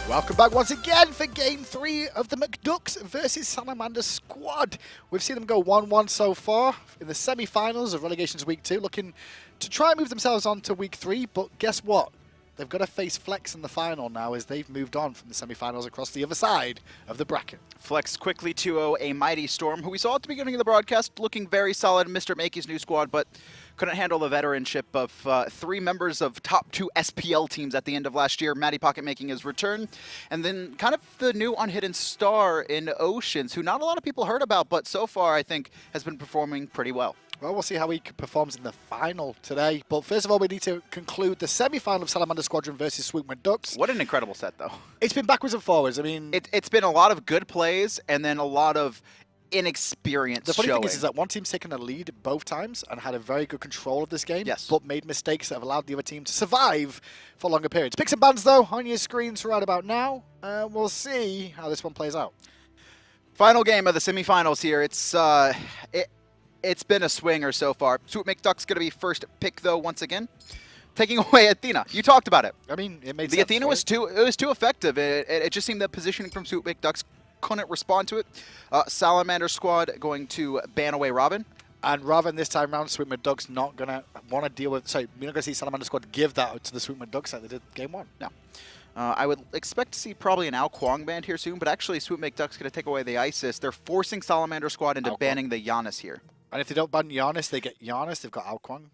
Welcome back once again for Game 3 of the Mcducks versus Salamander Squad. We've seen them go 1-1 so far in the semi-finals of Relegations Week 2, looking to try and move themselves on to Week 3, but guess what? They've got to face Flex in the final now as they've moved on from the semi-finals across the other side of the bracket. Flex quickly 2-0 a Mighty Storm, who we saw at the beginning of the broadcast looking very solid in Mr. Makey's new squad, but couldn't handle the veteranship of three members of top 2 SPL teams at the end of last year. Matty Pocket making his return. And then kind of the new unhidden star in Oceans, who not a lot of people heard about, but so far I think has been performing pretty well. Well, we'll see how he performs in the final today. But first of all, we need to conclude the semi-final of Salamander Squadron versus Swoop Mcducks. What an incredible set, though. It's been backwards and forwards. I mean, it's been a lot of good plays and then a lot of inexperience. The funny showing. thing is that one team's taken a lead both times and had a very good control of this game, yes, but made mistakes that have allowed the other team to survive for longer periods. Picks and bans, though, on your screens right about now. We'll see how this one plays out. Final game of the semifinals here. It's been a swinger so far. Swoop Mcducks going to be first pick, though, once again. Taking away Athena. You talked about it. I mean, it made the sense, Athena right? was too effective. It just seemed that positioning from Swoop Mcducks couldn't respond to it. Salamander Squad going to ban away Robin. And rather than this time around, Swoop Mcducks not going to want to deal with... Sorry, we're not going to see Salamander Squad give that to the Swoop Mcducks like they did Game 1. No. I would expect to see probably an Ao Kwang banned here soon, but actually Swoop Mcducks going to take away the Isis. They're forcing Salamander Squad into banning the Janus here. And if they don't ban Janus, they get Janus. They've got Ao Kwang.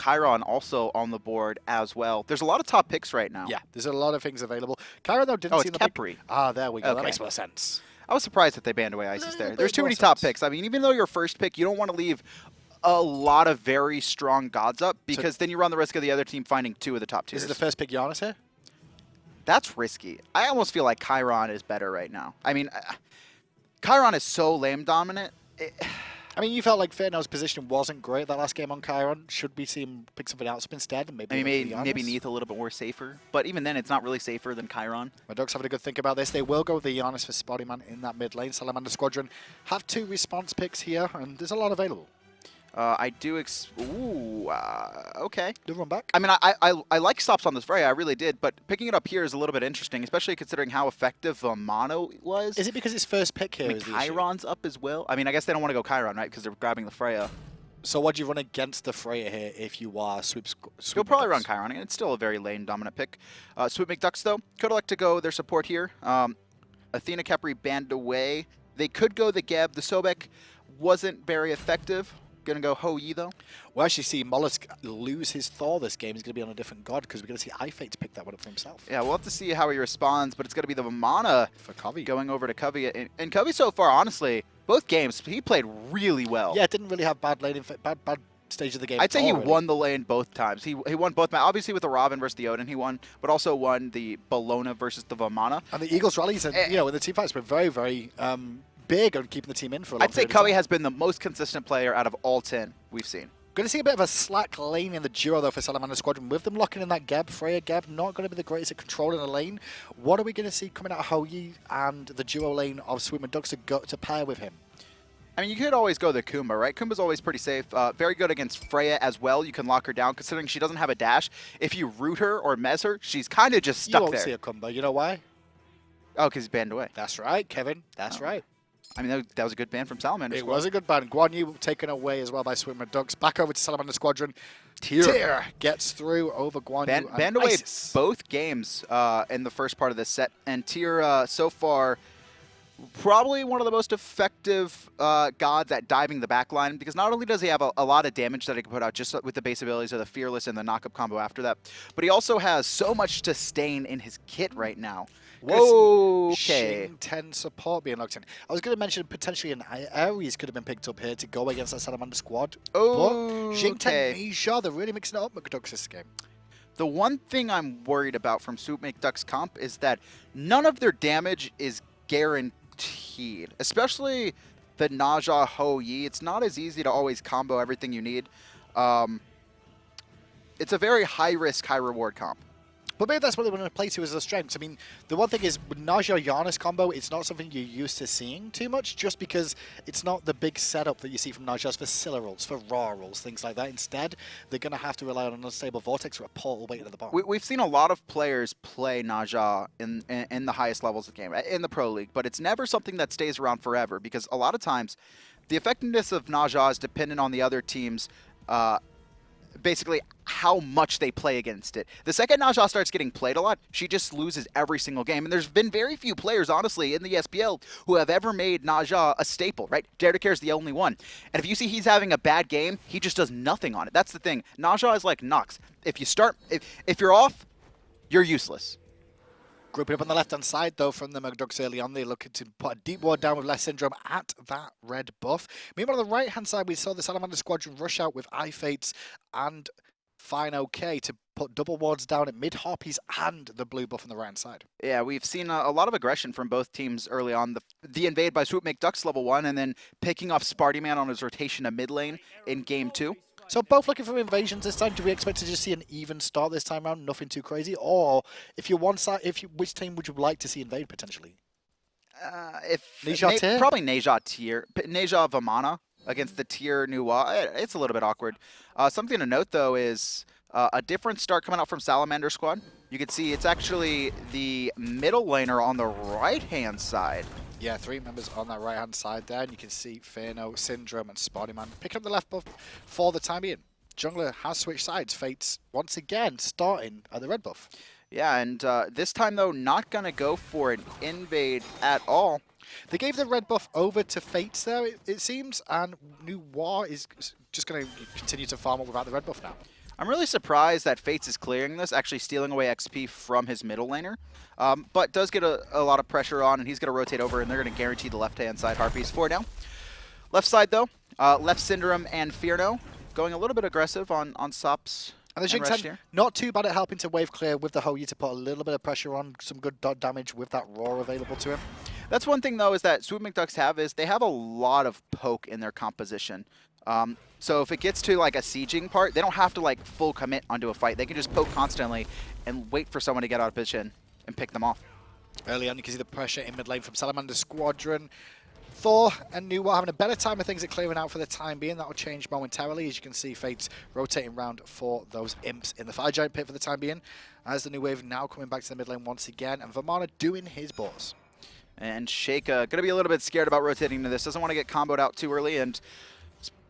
Chiron also on the board as well. There's a lot of top picks right now. Yeah, there's a lot of things available. Chiron, though, didn't see it's the Kepri. Ah, there we go. Okay. That makes more sense. I was surprised that they banned away Isis there. There's too many sense. top picks. I mean, even though you're first pick, you don't want to leave a lot of very strong gods up because then you run the risk of the other team finding 2 of the top tiers. Is it the first pick Janus here? That's risky. I almost feel like Chiron is better right now. I mean, Chiron is so lame dominant. I mean, you felt like Fearno's position wasn't great that last game on Chiron. Should we see him pick something else up instead? And maybe Neath a little bit more safer. But even then, it's not really safer than Chiron. My Dogs having a good think about this. They will go with the Janus for Spartyman in that mid lane. Salamander Squadron have 2 response picks here, and there's a lot available. I do okay. Do run back. I mean, I like Sops on this Freya, I really did, but picking it up here is a little bit interesting, especially considering how effective Vamana was. Is it because his first pick here is Chiron's up as well? I mean, I guess they don't want to go Chiron, right, because they're grabbing the Freya. So what do you run against the Freya here if you are Swoop You'll probably run Chiron, and it's still a very lane-dominant pick. Swoop Mcducks, though, could elect to go their support here. Athena Kepri banned away. They could go the Geb. The Sobek wasn't very effective. Going to go Hou Yi, though. We'll actually see Mollusk lose his Thor this game. He's going to be on a different god because we're going to see iFates pick that one up for himself. Yeah, we'll have to see how he responds, but it's going to be the Vamana for Covi going over to Covi. And Covi so far, honestly, both games, he played really well. Yeah, didn't really have bad lane, bad stage of the game. I'd say he won the lane both times. He won both. Obviously, with the Robin versus the Odin, he won, but also won the Bologna versus the Vamana. And the Eagles rallies, and in the team fights were very, very big on keeping the team in for a long I'd say Covi has been the most consistent player out of all 10 we've seen. Going to see a bit of a slack lane in the duo, though, for Salamander Squadron. With them locking in that Geb, Freya Geb, not going to be the greatest at controlling a lane. What are we going to see coming out of Hou Yi and the duo lane of Swoop Mcducks to pair with him? I mean, you could always go the Kumba, right? Kumba's always pretty safe. Very good against Freya as well. You can lock her down, considering she doesn't have a dash. If you root her or mez her, she's kind of just stuck there. You won't see a Kumba. You know why? Oh, because he's banned away. That's right, Kevin. That's right. I mean, that was a good ban from Salamander Squad. It was a good ban. Guan Yu taken away as well by Swoop Mcducks. Back over to Salamander Squadron. Tier gets through over Guan Yu. Banned away both games in the first part of this set. And Tier, so far, probably one of the most effective gods at diving the backline, because not only does he have a lot of damage that he can put out just with the base abilities of the Fearless and the knock-up combo after that, but he also has so much to sustain in his kit right now. Whoa, okay. Xing Tian support being locked in. I was going to mention potentially an Ares could have been picked up here to go against that Salamander Squad. Oh, but Xing Tian, Meier, they're really mixing it up Mcducks this game. The one thing I'm worried about from Swoop Mcducks comp is that none of their damage is guaranteed, especially the Naja Hou Yi. It's not as easy to always combo everything you need. It's a very high-risk, high-reward comp. But maybe that's what they want to play to as their strengths. I mean, the one thing is, with Naja Janus combo, it's not something you're used to seeing too much, just because it's not the big setup that you see from Naja's for Scylla rolls, for Raw rolls, things like that. Instead, they're going to have to rely on an unstable Vortex or a portal waiting at the bottom. We've seen a lot of players play Naja in the highest levels of the game, in the Pro League, but it's never something that stays around forever, because a lot of times, the effectiveness of Naja is dependent on the other team's basically how much they play against it. The second Naja starts getting played a lot, she just loses every single game. And there's been very few players, honestly, in the SPL who have ever made Naja a staple, right? Dare is the only one. And if you see he's having a bad game, he just does nothing on it. That's the thing. Naja is like Nox. If you're off, you're useless. Grouping up on the left-hand side, though, from the Mcducks early on, they're looking to put a deep ward down with Leftysyndrome at that red buff. Meanwhile, on the right-hand side, we saw the Salamander Squadron rush out with iFates and fineokay to put double wards down at mid-harpies and the blue buff on the right-hand side. Yeah, we've seen a lot of aggression from both teams early on. The invade by Swoop Mcducks level 1, and then picking off Spartyman on his rotation to mid lane in game 2. So both looking for invasions this time. Do we expect to just see an even start this time around? Nothing too crazy? Or if you're one side, which team would you like to see invade potentially? Probably Rachetier. Rachetier Vamana against the tier Nuwa. It's a little bit awkward. Something to note, though, is a different start coming out from Salamander Squad. You can see it's actually the middle laner on the right-hand side. Yeah, 3 members on that right-hand side there, and you can see Fearno, Syndrome, and Spartyman picking up the left buff for the time being. Jungler has switched sides. Fates, once again, starting at the red buff. Yeah, and this time, though, not going to go for an invade at all. They gave the red buff over to Fates there, it seems, and Nuwa is just going to continue to farm up without the red buff now. I'm really surprised that Fates is clearing this, actually stealing away XP from his middle laner, but does get a lot of pressure on, and he's going to rotate over, and they're going to guarantee the left-hand side Harpies for now. Left side, though, Leftysyndrome and Fearno going a little bit aggressive on Sops. And the Xing Tian, not too bad at helping to wave clear with the Hou Yi to put a little bit of pressure on, some good dot damage with that roar available to him. That's one thing, though, is that Swoop Mcducks they have a lot of poke in their composition. So if it gets to like a sieging part, they don't have to like full commit onto a fight. They can just poke constantly and wait for someone to get out of position and pick them off. Early on, you can see the pressure in mid lane from Salamander Squadron. Thor and Nuwa having a better time of things at clearing out for the time being. That will change momentarily. As you can see, Fates rotating around for those imps in the Fire Giant pit for the time being. As the new wave now coming back to the mid lane once again, and Vamana doing his boss. And Sheyka going to be a little bit scared about rotating to this. Doesn't want to get comboed out too early, and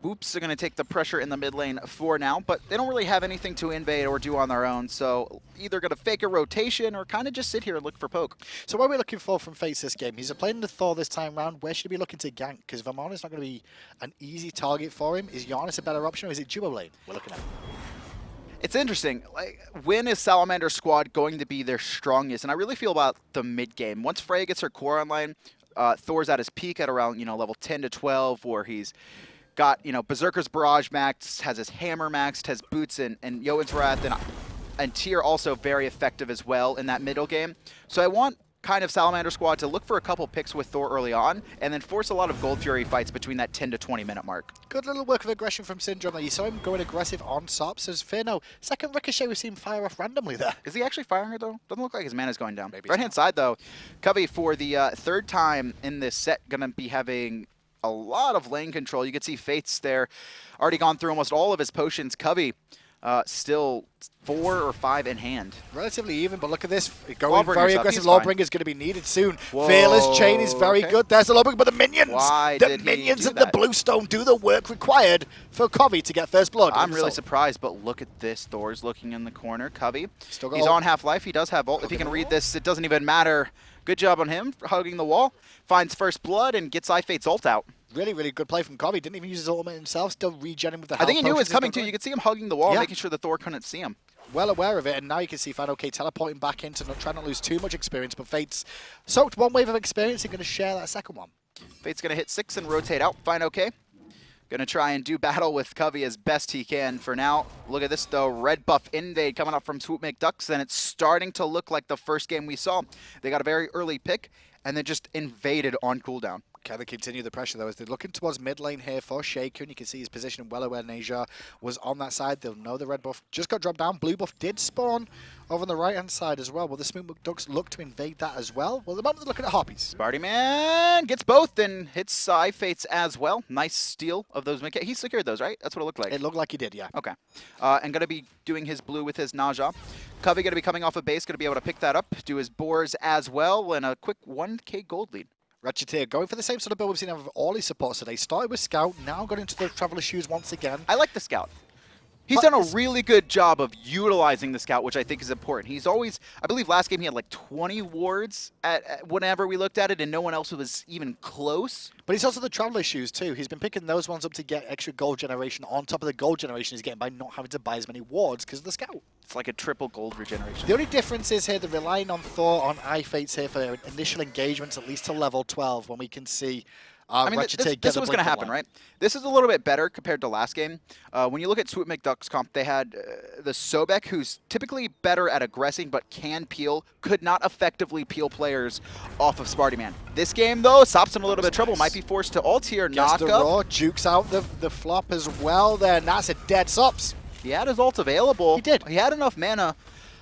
Swoops are going to take the pressure in the mid lane for now, but they don't really have anything to invade or do on their own, so either going to fake a rotation or kind of just sit here and look for poke. So what are we looking for from Fates this game? He's playing the Thor this time round. Where should he be looking to gank? Because Vamana's not going to be an easy target for him. Is Janus a better option, or is it duo lane we're looking at? It's interesting. Like, when is Salamander Squad going to be their strongest? And I really feel about the mid game. Once Freya gets her core online, Thor's at his peak at around level 10 to 12, where he's got Berserker's Barrage maxed, has his Hammer maxed, has Boots and Jotun's Wrath, and Tier also very effective as well in that middle game. So I want kind of Salamander Squad to look for a couple picks with Thor early on, and then force a lot of Gold Fury fights between that 10 to 20 minute mark. Good little work of aggression from Syndrome. You saw him going aggressive on Sops. As Fearno, second Ricochet, we've seen fire off randomly there. Is he actually firing it, though? Doesn't look like his mana's going down. Right-hand side, though, Covi, for the third time in this set, going to be having a lot of lane control. You can see Fates there, already gone through almost all of his potions. Covi still 4 or 5 in hand. Relatively even, but look at this. Going very aggressive. Lawbringer is going to be needed soon. Fearless Chain is very good. There's the Lawbringer, but the minions! The minions and the Bluestone do the work required for Covi to get first blood. I'm really surprised, but look at this. Thor's looking in the corner. Covi, he's on half-life. He does have ult. If he can read this, it doesn't even matter. Good job on him for hugging the wall. Finds first blood and gets iFates ult out. Really, really good play from Covi. Didn't even use his ultimate himself. Still regenning with the health. I think he knew it was coming too. You could see him hugging the wall, making sure the Thor couldn't see him. Well aware of it, and now you can see fineokay teleporting back in to try not lose too much experience, but Fates soaked one wave of experience and going to share that second one. Fate's going to hit 6 and rotate out. fineokay going to try and do battle with Covi as best he can for now. Look at this, though. Red buff invade coming up from Swoop Mcducks, and it's starting to look like the first game we saw. They got a very early pick, and then just invaded on cooldown. Can they continue the pressure, though, as they're looking towards mid lane here for Sheyka, and you can see his position well aware Naja was on that side. They'll know the red buff just got dropped down. Blue buff did spawn over on the right-hand side as well. Will the Swoop Mcducks look to invade that as well? Well, at the moment they're looking at Hoppies. Spartyman gets both and hits iFates as well. Nice steal of those. He secured those, right? That's what it looked like. It looked like he did, yeah. Okay. And going to be doing his blue with his Naja. Covi going to be coming off a base, going to be able to pick that up, do his boars as well, and a quick 1k gold lead. Rachetier going for the same sort of build we've seen out of all his supports today. Started with Scout, now got into the Traveler shoes once again. I like the Scout. He's done a really good job of utilizing the Scout, which I think is important. He's always, I believe last game he had like 20 wards whenever we looked at it, and no one else was even close. But he's also the Traveler shoes too. He's been picking those ones up to get extra gold generation on top of the gold generation he's getting by not having to buy as many wards because of the Scout. It's like a triple gold regeneration. The only difference is here, they're relying on Thor on iFates here for initial engagements, at least to level 12, when we can see I mean, this was going to happen, right? This is a little bit better compared to last game. When you look at Swoop Mcducks comp, they had the Sobek, who's typically better at aggressing but can peel, could not effectively peel players off of Spartyman. This game, though, Sops in a little bit of trouble. Might be forced to ult here. Gets the raw, jukes out the flop as well there, and that's a dead Sops. He had his ult available. He did. He had enough mana.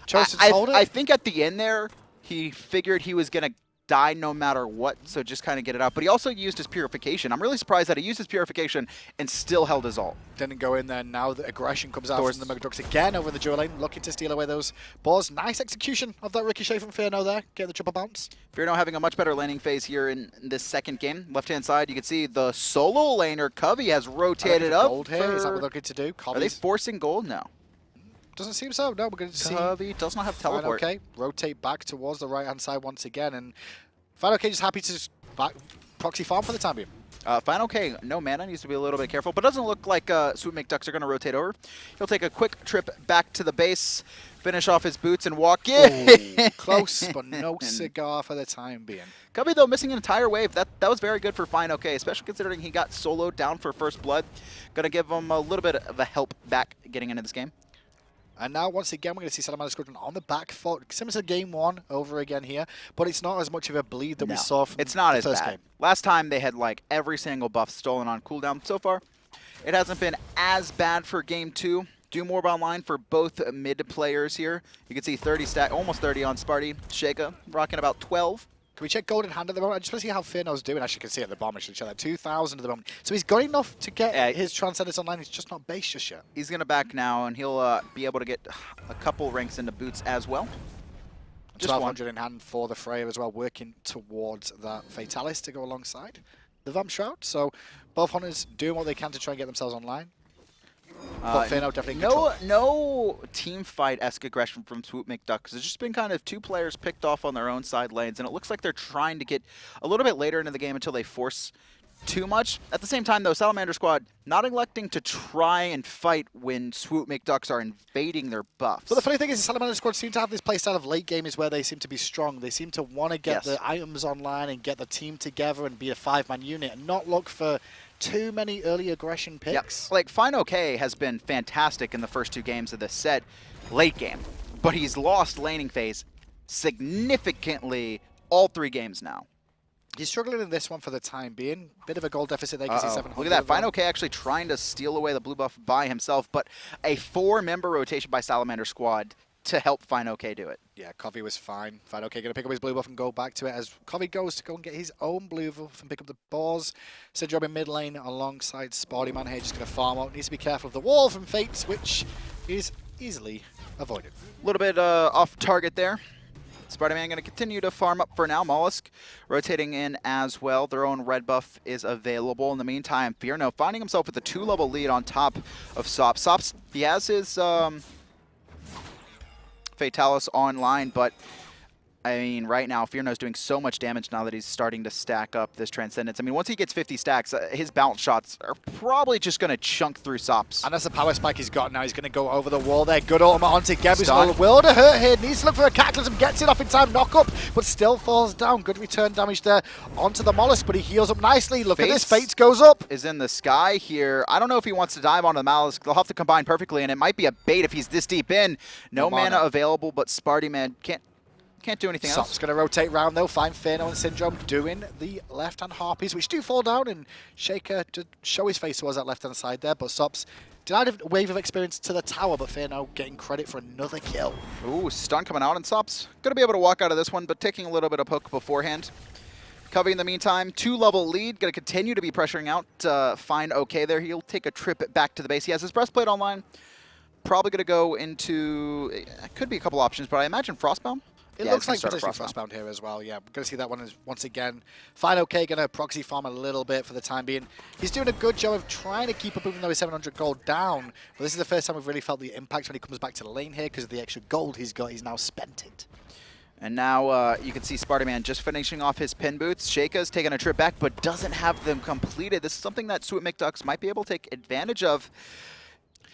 Chose to hold it. I think at the end there, he figured he was going to die no matter what, so just kind of get it out. But he also used his purification. I'm really surprised that he used his purification and still held his ult. Didn't go in there. Now the aggression comes out from the Mcducks again over in the dual lane, looking to steal away those balls. Nice execution of that ricochet from Fearno there, getting the triple bounce. Fearno having a much better laning phase here in this second game. Left-hand side, you can see the solo laner, Covi, has rotated up. Gold here, is that what they're looking to do? Are they forcing gold now? Doesn't seem so. No, we're going to see. Covi does not have teleport. Okay, rotate back towards the right-hand side once again, and fineokay just happy to just proxy farm for the time being. fineokay, no mana, needs to be a little bit careful, but doesn't look like Swoop Mcducks are going to rotate over. He'll take a quick trip back to the base, finish off his boots, and walk in. Ooh, close, but no cigar for the time being. Covi, though, missing an entire wave. That was very good for fineokay, especially considering he got soloed down for first blood. Going to give him a little bit of a help back getting into this game. And now, once again, we're going to see Salamander Squadron on the back foot. Similar to game one over again here, but it's not as much of a bleed that we saw from it's not the as first bad. game. Last time, they had like every single buff stolen on cooldown. So far, it hasn't been as bad for game two. Do more online for both mid players here. You can see 30 stack, almost 30 on Sparty. Sheyka rocking about 12. Can we check Golden Hand at the moment? I just want to see how Fearno's doing. As you can see at the bottom, I should show that 2,000 at the moment. So he's got enough to get his Transcendence online. He's just not base just yet. He's going to back now, and he'll be able to get a couple ranks into boots as well. Just 1,200 in hand for the Freya as well, working towards that Fatalis to go alongside the Vam Shroud. So both hunters doing what they can to try and get themselves online. But Fearno definitely no team fight-esque aggression from Swoop Mcducks. It's just been kind of two players picked off on their own side lanes, and it looks like they're trying to get a little bit later into the game until they force too much. At the same time, though, Salamander Squad not electing to try and fight when Swoop Mcducks are invading their buffs. But the funny thing is, the Salamander Squad seem to have this playstyle of late game is where they seem to be strong. They seem to want to get the items online and get the team together and be a 5-man unit and not look for too many early aggression picks. Yep. Like, fineokay has been fantastic in the first two games of this set, late game, but he's lost laning phase significantly all 3 games now. He's struggling in this one for the time being. Bit of a goal deficit there. Look at that. fineokay actually trying to steal away the blue buff by himself, but a 4-member rotation by Salamander Squad to help fineokay do it. Yeah, Covi was fine. fineokay going to pick up his blue buff and go back to it as Covi goes to go and get his own blue buff and pick up the balls. Syndrome in mid lane alongside Spartyman here, just going to farm out. Needs to be careful of the wall from Fates, which is easily avoided. A little bit off target there. Spartyman going to continue to farm up for now. Mollusk rotating in as well. Their own red buff is available. In the meantime, Fearno finding himself with a 2-level lead on top of Sops. Sops, he has his Fatalis online, but I mean, right now, Fearno's doing so much damage now that he's starting to stack up this Transcendence. I mean, once he gets 50 stacks, his bounce shots are probably just going to chunk through Sops. And that's the power spike he's got now. He's going to go over the wall there. Good ultimate onto Gebby's will to hurt here. Needs to look for a Cataclysm. Gets it off in time. Knock up, but still falls down. Good return damage there onto the Mollusk, but he heals up nicely. Look at this. Fates goes up. Is in the sky here. I don't know if he wants to dive onto the Mollusk. They'll have to combine perfectly, and it might be a bait if he's this deep in. No mana available, but Spartyman can't Can't do anything Sops else. going to rotate round though, find Fearno and Syndrome doing the left-hand harpies, which do fall down, and Sheyka to show his face towards that left-hand side there, but Sops denied a wave of experience to the tower, but Fearno getting credit for another kill. Ooh, stun coming out, and Sops going to be able to walk out of this one, but taking a little bit of poke beforehand. Covi in the meantime, 2-level lead, going to continue to be pressuring out. Fineokay there. He'll take a trip back to the base. He has his breastplate online. Probably going to go into, it could be a couple options, but I imagine Frostbound. It Yeah, looks like he's gonna potentially start Frostbound here as well, yeah. We're going to see that one once again. Fineokay going to proxy farm a little bit for the time being. He's doing a good job of trying to keep up even though he's 700 gold down. But this is the first time we've really felt the impact when he comes back to the lane here because of the extra gold he's got. He's now spent it. And now you can see Spartyman just finishing off his pin boots. Sheyka's taking a trip back, but doesn't have them completed. This is something that Swoop Mcducks might be able to take advantage of.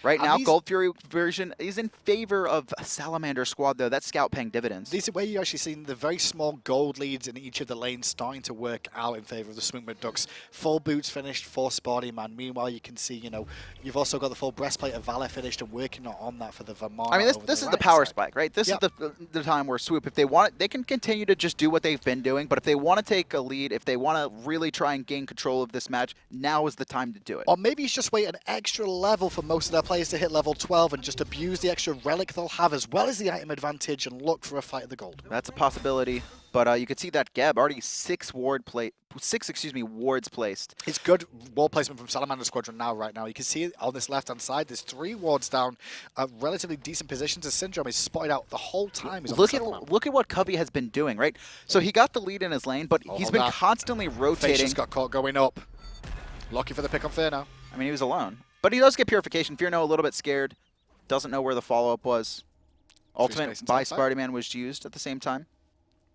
Right now, Gold Fury version is in favor of Salamander Squad, though. That scout paying dividends. These are where you actually see the very small gold leads in each of the lanes starting to work out in favor of the Swoop Mcducks. Full boots finished for Spartyman. Meanwhile, you can see, you know, you've also got the full breastplate of Valor finished and working on that for the Vamana. I mean, this is the power spike, right? This is the time where Swoop, if they want it, they can continue to just do what they've been doing. But if they want to take a lead, if they want to really try and gain control of this match, now is the time to do it. Or maybe it's just wait an extra level for most of their players to hit level 12 and just abuse the extra relic they'll have as well as the item advantage and look for a fight of the gold. That's a possibility. But you can see that Geb already 6 wards placed. It's good ward placement from Salamander Squadron right now. You can see on this left-hand side, there's 3 wards down, relatively decent positions as Syndrome is spotted out the whole time. Look at what Covi has been doing, right? So he got the lead in his lane, but he's been constantly rotating. Facial's got caught going up. Lucky for the pick on Fearno. I mean, he was alone. But he does get Purification. Fearno a little bit scared. Doesn't know where the follow-up was. Ultimate by Spartyman was used at the same time.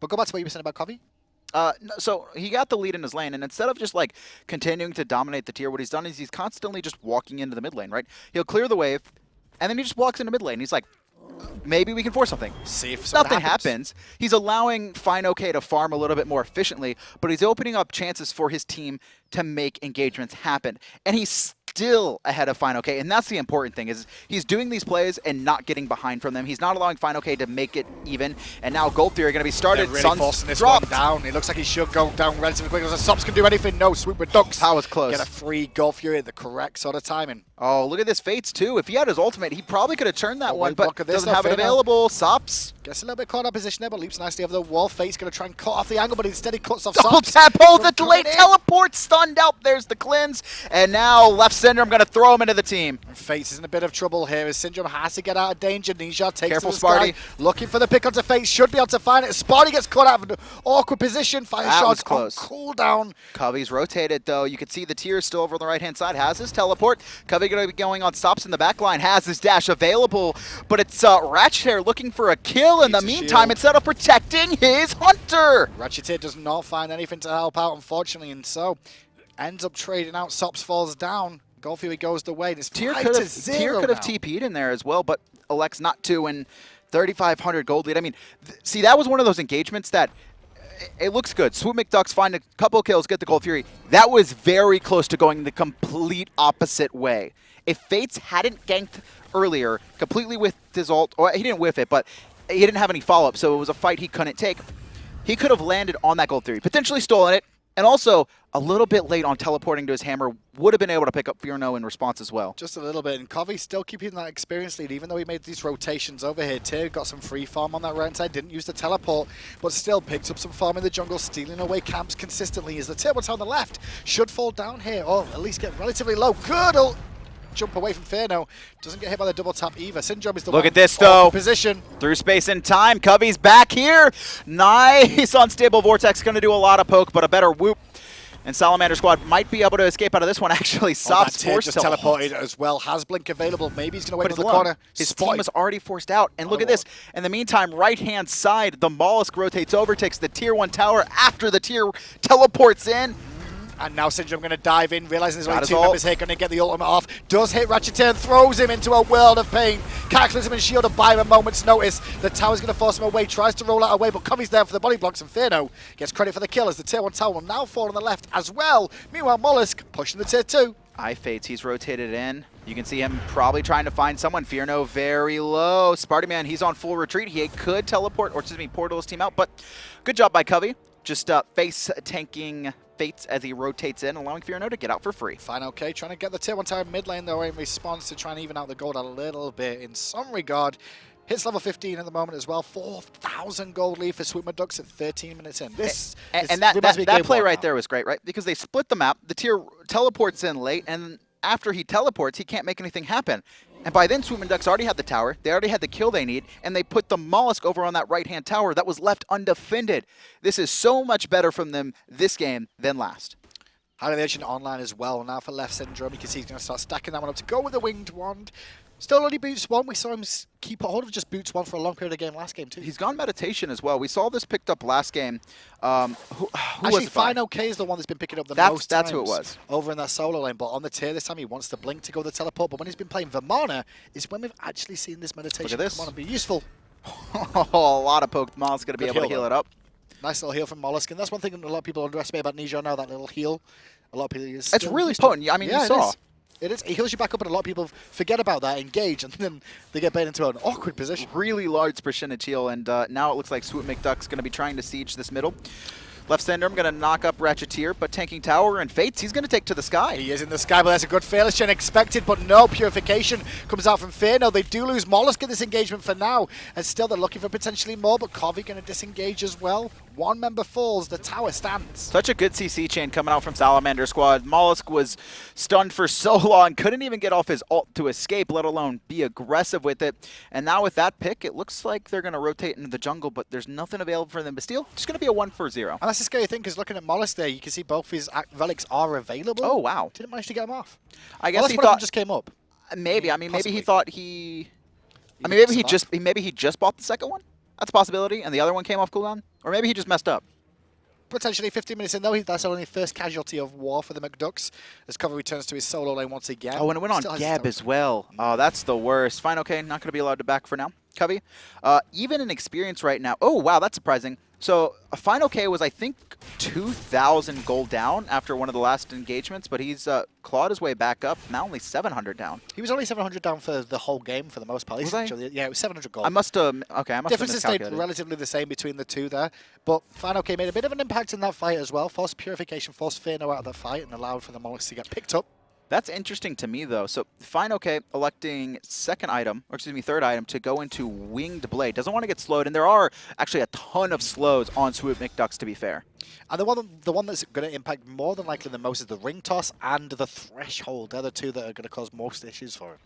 But go back to what you were saying about Covi. No, so he got the lead in his lane, and instead of just like continuing to dominate the tier, what he's done is he's constantly just walking into the mid lane, right? He'll clear the wave, and then he just walks into mid lane. He's like, maybe we can force something. See if nothing happens. He's allowing fineokay to farm a little bit more efficiently, but he's opening up chances for his team to make engagements happen. And he's still ahead of fineokay, and that's the important thing, is he's doing these plays and not getting behind from them. He's not allowing fineokay to make it even, and now Gold Fury are going to be started. They're really forcing this one down. It looks like he should go down relatively quickly. Sops can do anything. No, Swoop Mcducks. That was close. Get a free Gold Fury at the correct sort of timing. Oh, look at this Fates, too. If he had his ultimate, he probably could have turned that one, but doesn't have it Fearno available. Sops. Gets a little bit caught out of position there, but leaps nicely over the wall. Fate's going to try and cut off the angle, but instead he cuts off Double Sops. tap, hold the delayed teleport, stunned out. There's the cleanse, and now Leftysyndrome going to throw him into the team. And Fates is in a bit of trouble here as Syndrome has to get out of danger. Nisha takes Careful, to the sky, looking for the pick onto Fates. Should be able to find it. Sparty gets caught out of an awkward position. Fire shots on cooldown. Covi's rotated, though. You can see the tier still over on the right-hand side. Has his teleport. Covi going to be going on Stops in the back line. Has his dash available, but it's Rachetier looking for a kill in the meantime instead of protecting his hunter. Rachetier does not find anything to help out, unfortunately, and so ends up trading out. Sops falls down. Gold Fury goes the way. This Tier could have TP'd in there as well, but elects not to, and 3,500 gold lead. I mean, see, that was one of those engagements that it looks good. Swoop Mcducks find a couple kills, get the Gold Fury. That was very close to going the complete opposite way. If Fates hadn't ganked earlier, completely with his ult, or he didn't whiff it, but he didn't have any follow-up, so it was a fight he couldn't take. He could have landed on that Gold Fury, potentially stolen it, and also a little bit late on teleporting to his hammer, would have been able to pick up Fearno in response as well. Just a little bit, and Covi still keeping that experience lead, even though he made these rotations over here. Tyr got some free farm on that right side, didn't use the teleport, but still picked up some farm in the jungle, stealing away camps consistently as the Tyr on the left should fall down here, or at least get relatively low. Good jump away from Fearno. Doesn't get hit by the double tap either. Syndrome is the one. Look at this, though. Position. Through space and time. Covi's back here. Nice unstable Vortex. Going to do a lot of poke, but a better whoop. And Salamander Squad might be able to escape out of this one. Actually, Sops forced just teleported as well. Has Blink available. Maybe he's going to wait in the corner. His team is already forced out. And look at this. In the meantime, right-hand side, the Mollusk rotates over, takes the Tier 1 tower after the Tier teleports in. And now Syndrome going to dive in, realizing there's only 2 members here, going to get the ultimate off. Does hit Rachetier and throws him into a world of pain. Cataclysm and shielded by him a moment's notice. The tower's going to force him away, tries to roll out away, but Covi's there for the body blocks, and Fearno gets credit for the kill as the Tier 1 tower will now fall on the left as well. Meanwhile, Mollusk pushing the Tier 2. iFates, he's rotated in. You can see him probably trying to find someone. Fearno very low. Spartyman, he's on full retreat. He could teleport, or excuse me, portal his team out, but good job by Covi. Just face tanking Fates as he rotates in, allowing Fearno to get out for free. fineokay trying to get the tier 1 tower mid lane though in response to trying to even out the gold a little bit in some regard. Hits level 15 at the moment as well. 4,000 gold lead for Swoop Mcducks at 13 minutes in. That play right there was great, right? Because they split the map. The tier teleports in late, and after he teleports, he can't make anything happen. And by then, Swoop Mcducks already had the tower. They already had the kill they need, and they put the mollusk over on that right-hand tower that was left undefended. This is so much better from them this game than last. Hi-rez online as well. Now for Leftysyndrome, you can see he's going to start stacking that one up to go with the winged wand. Still only boots 1. We saw him keep hold of just boots 1 for a long period of game last game too. He's gone meditation as well. We saw this picked up last game. Who actually, fineokay is the one that's been picking up the most That's times who it was. Over in that solo lane. But on the tier this time, he wants to blink to go the teleport. But when he's been playing Vamana, is when we've actually seen this meditation come on and be useful. A lot of poked mollusk going to be able to heal it up. Nice little heal from mollusk, and that's one thing a lot of people underestimate about Nijo now. That little heal, a lot of people use. It's really potent. I mean, you saw. It is. It heals you back up, and a lot of people forget about that, engage, and then they get baited into an awkward position. Really large percentage heal, and now it looks like Swoop Mcducks going to be trying to siege this middle. Leftysyndrome going to knock up Rachetier, but tanking tower and Fates, he's going to take to the sky. He is in the sky, but that's a good fearless gen expected, but no purification comes out from Fearno. They do lose mollusk in this engagement for now, and still they're looking for potentially more, but Covi going to disengage as well. One member falls, the tower stands. Such a good CC chain coming out from Salamander Squad. Mollusk was stunned for so long, couldn't even get off his ult to escape, let alone be aggressive with it. And now with that pick, it looks like they're going to rotate into the jungle, but there's nothing available for them to steal. Just going to be a 1-for-0. And that's the scary thing, because looking at Mollusk there, you can see both his relics are available. Oh, wow. Didn't manage to get him off. I guess he thought just came up. Maybe. I mean, maybe he thought he... I mean, maybe he just bought the second one. That's a possibility, and the other one came off cooldown. Or maybe he just messed up. Potentially 15 minutes in, though. That's only first casualty of war for the Mcducks as Covi returns to his solo lane once again. Oh, and it went on Gab as well. Oh, that's the worst. fineokay, not going to be allowed to back for now. Covi, even in experience right now. Oh, wow, that's surprising. So fineokay was, I think, 2,000 gold down after one of the last engagements, but he's clawed his way back up. Now only 700 down. He was only 700 down for the whole game for the most part. Was I? Yeah, it was 700 gold. I must have miscalculated. Differences stayed relatively the same between the two there, but fineokay made a bit of an impact in that fight as well. Forced purification, forced Fearno out of the fight, and allowed for the mollusk to get picked up. That's interesting to me, though. So fineokay electing third item to go into Winged Blade. Doesn't want to get slowed, and there are actually a ton of slows on Swoop Mcducks, to be fair. And the one that's going to impact more than likely the most is the Ring Toss and the Threshold. They're the two that are going to cause most issues for him.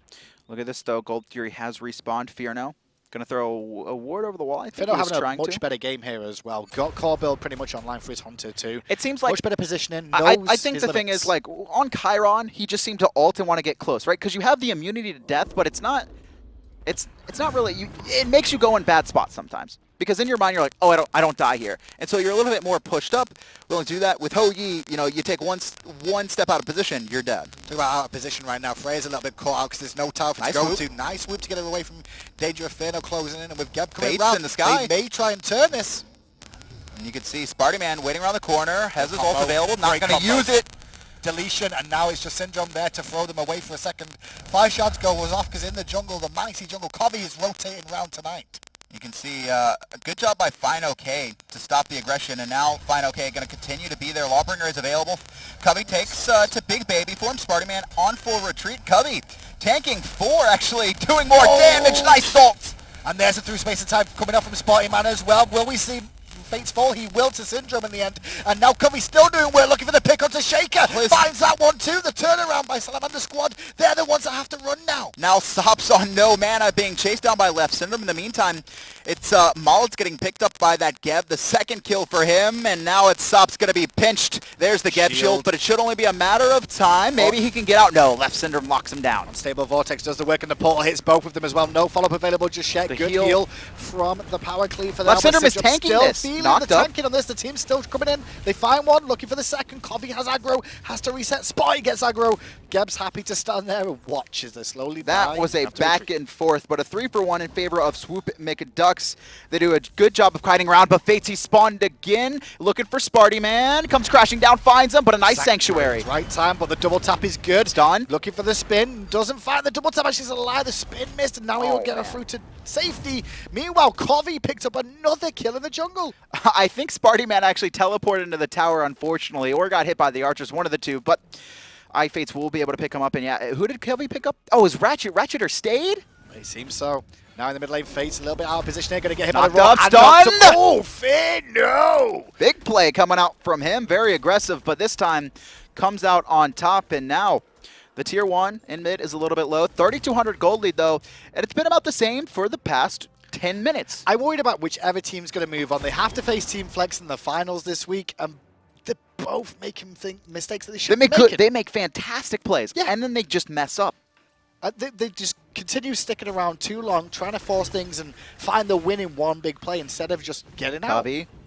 Look at this, though. Gold Fury has respawned. Fearno going to throw a ward over the wall. I think Fearno having a much better game here as well. Got core build pretty much online for his Hunter too. It seems like much better positioning. I think the thing is, like, on Chiron, he just seemed to ult and want to get close, right? Because you have the immunity to death, but it's not really. It makes you go in bad spots sometimes. Because in your mind, you're like, oh, I don't die here. And so you're a little bit more pushed up, willing to do that. With Hou Yi, you know, you take one step out of position, you're dead. Talk about out of position right now. Freya's a little bit caught out because there's no tower to go to. Nice swoop to get him away from danger of Fearno closing in. And with Geb coming around, in the sky. They may try and turn this. And you can see Spartyman waiting around the corner, has his ult available, not going to use it. Deletion, and now it's just Syndrome there to throw them away for a second. 5 shots goes off because in the jungle, the mighty jungle, Covi is rotating around tonight. You can see a good job by fineokay to stop the aggression, and now fineokay going to continue to be there. Lawbringer is available. Covi takes to Big Baby form. Spartyman on full retreat. Covi tanking 4, actually doing more damage. Nice salt. And there's a through space and time coming up from Spartyman as well. Will we see Fates fall? He will to Syndrome in the end. And now Covi still doing well, looking for the pick onto Sheyka. Finds that one too. The turnaround by Salamander Squad. They're the ones that have to run now. Now Sops on no mana being chased down by Leftysyndrome. In the meantime, it's Mollet's getting picked up by that Geb. The second kill for him. And now it's Sops going to be pinched. There's the Geb shield, but it should only be a matter of time. Maybe he can get out. No, Leftysyndrome locks him down. Unstable Vortex does the work, and the portal hits both of them as well. No follow-up available just yet. Good heal from the power cleave for the Leftysyndrome is tanking this. the knocked up. tanking on this. The team's still coming in. They find one, looking for the second. Covi has aggro, has to reset. Sparty gets aggro. Geb's happy to stand there and watch as they slowly die. That was a back and forth, but a 3-for-1 in favor of Swoop Mcducks. They do a good job of kiting around, but Fates, he spawned again, looking for Spartyman. Comes crashing down, finds him, but a nice Sanctuary. Right time, but the double tap is good. It's done. Looking for the spin, doesn't find the double tap. Actually, he's alive. The spin missed, and now he'll get her through to safety. Meanwhile, Covi picked up another kill in the jungle. I think Spartyman actually teleported into the tower, unfortunately, or got hit by the archers, one of the two, but iFates will be able to pick him up. And yeah, who did Covi pick up? Oh, it was Rachetier stayed? It seems so. Now in the mid lane, Fates a little bit out of position here, going to get hit Knocked by the up, rock. stunned! Oh, Fearno! Big play coming out from him, very aggressive, but this time comes out on top, and now the tier 1 in mid is a little bit low. 3,200 gold lead, though, and it's been about the same for the past 10 minutes. I'm worried about whichever team's going to move on. They have to face Team Flex in the finals this week, and they're both making mistakes that they shouldn't be making. They make fantastic plays, and then they just mess up. They just continue sticking around too long, trying to force things and find the win in one big play instead of just getting out.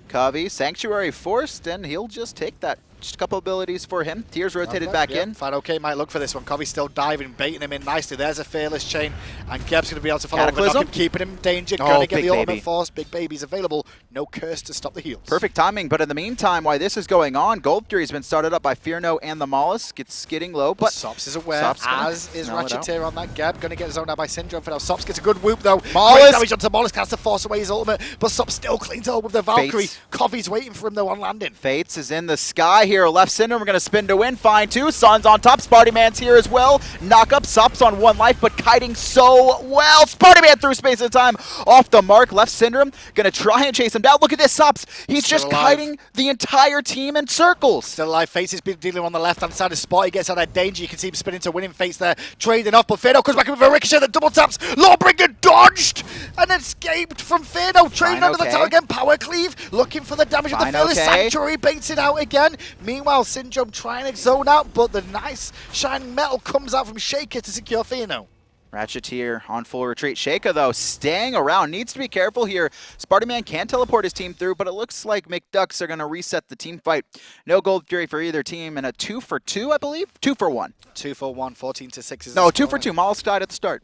Covi, Sanctuary forced, and he'll just take that. Just a couple abilities for him. Tears rotated back in. fineokay might look for this one. Covi's still diving, baiting him in nicely. There's a fearless chain, and Geb's going to be able to follow up and keeping him in danger. Going to get the ultimate force. Big baby's available. No curse to stop the heals. Perfect timing, but in the meantime, while this is going on, Gold Fury's been started up by Fearno and the Mollusk. It's getting low, but Sops is aware, as is Rachetier on that. Geb going to get zoned out by Syndrome for now. Sops gets a good whoop, though. Great damage onto Mollusk, has to force away his ultimate, but Sops still cleans it up with the Valkyrie. Covi's waiting for him, though, on landing. Fates is in the sky here. Leftysyndrome, we're going to spin to win. Fine, too. Sun's on top. Spartyman's here as well. Knock up. Sops on 1 life, but kiting so well. Spartyman through space and time. Off the mark. Leftysyndrome going to try and chase him down. Look at this, Sops. He's just kiting the entire team in circles. Still alive. Fates has been dealing on the left-hand side of Spotty. Gets out of danger. You can see him spinning to winning. Fates there. Trading off, but Fearno comes back with a ricochet that double taps. Lawbringer dodged and escaped from Fearno. Trading under the tower again. Power cleave. Looking for the damage of the Fearless Sanctuary. Baits it out again. Meanwhile, Syndrome trying to zone out, but the nice shining metal comes out from Sheyka to secure Fearno. Rachetier on full retreat. Sheyka, though, staying around. Needs to be careful here. Spartyman can teleport his team through, but it looks like Mcducks are going to reset the team fight. No Gold Fury for either team, and a 2-for-2, I believe? 2-for-1. 2-for-1, 14-6 is no, 2-for-2. Mollusk died at the start.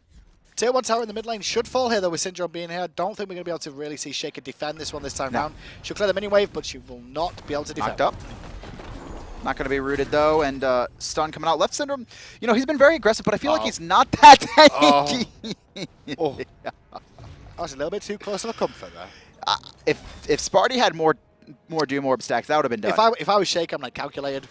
Tier 1 tower in the mid lane should fall here, though, with Syndrome being here. I don't think we're going to be able to really see Sheyka defend this one this time round. She'll clear the mini wave, but she will not be able to defend. Knocked up. Not going to be rooted, though, and stun coming out. Leftysyndrome, you know, he's been very aggressive, but I feel like he's not that tanky. That was a little bit too close of a comfort there. If Sparty had more Doom Orb stacks, that would have been done. If I was Sheyka, I'm like, calculated.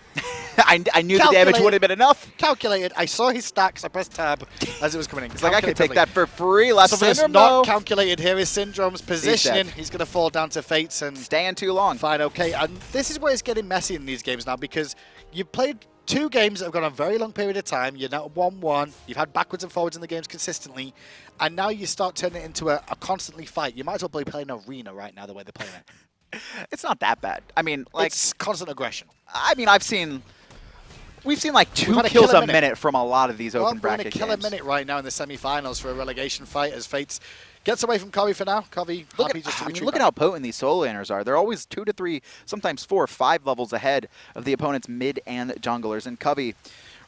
I knew the damage would have been enough. Calculated. I saw his stacks. I pressed tab as it was coming in. It's like I could take that for free. Leftysyndrome, not calculated here is Syndrome's positioning. He's going to fall down to Fates and staying too long. fineokay. And this is where it's getting messy in these games now, because you've played 2 games that have gone a very long period of time. You're now 1-1. You've had backwards and forwards in the games consistently, and now you start turning it into a constantly fight. You might as well be playing arena right now the way they're playing it. It's not that bad. I mean, like, it's constant aggression. I mean, we've seen like 2 kills a minute from a lot of these open bracket games. We're going to kill a minute right now in the semi-finals for a relegation fight as Fates gets away from Covi for now. Covi happy just to retreat. Look at how potent these solo laners are. They're always 2 to 3, sometimes 4 or 5 levels ahead of the opponent's mid and junglers. And Covi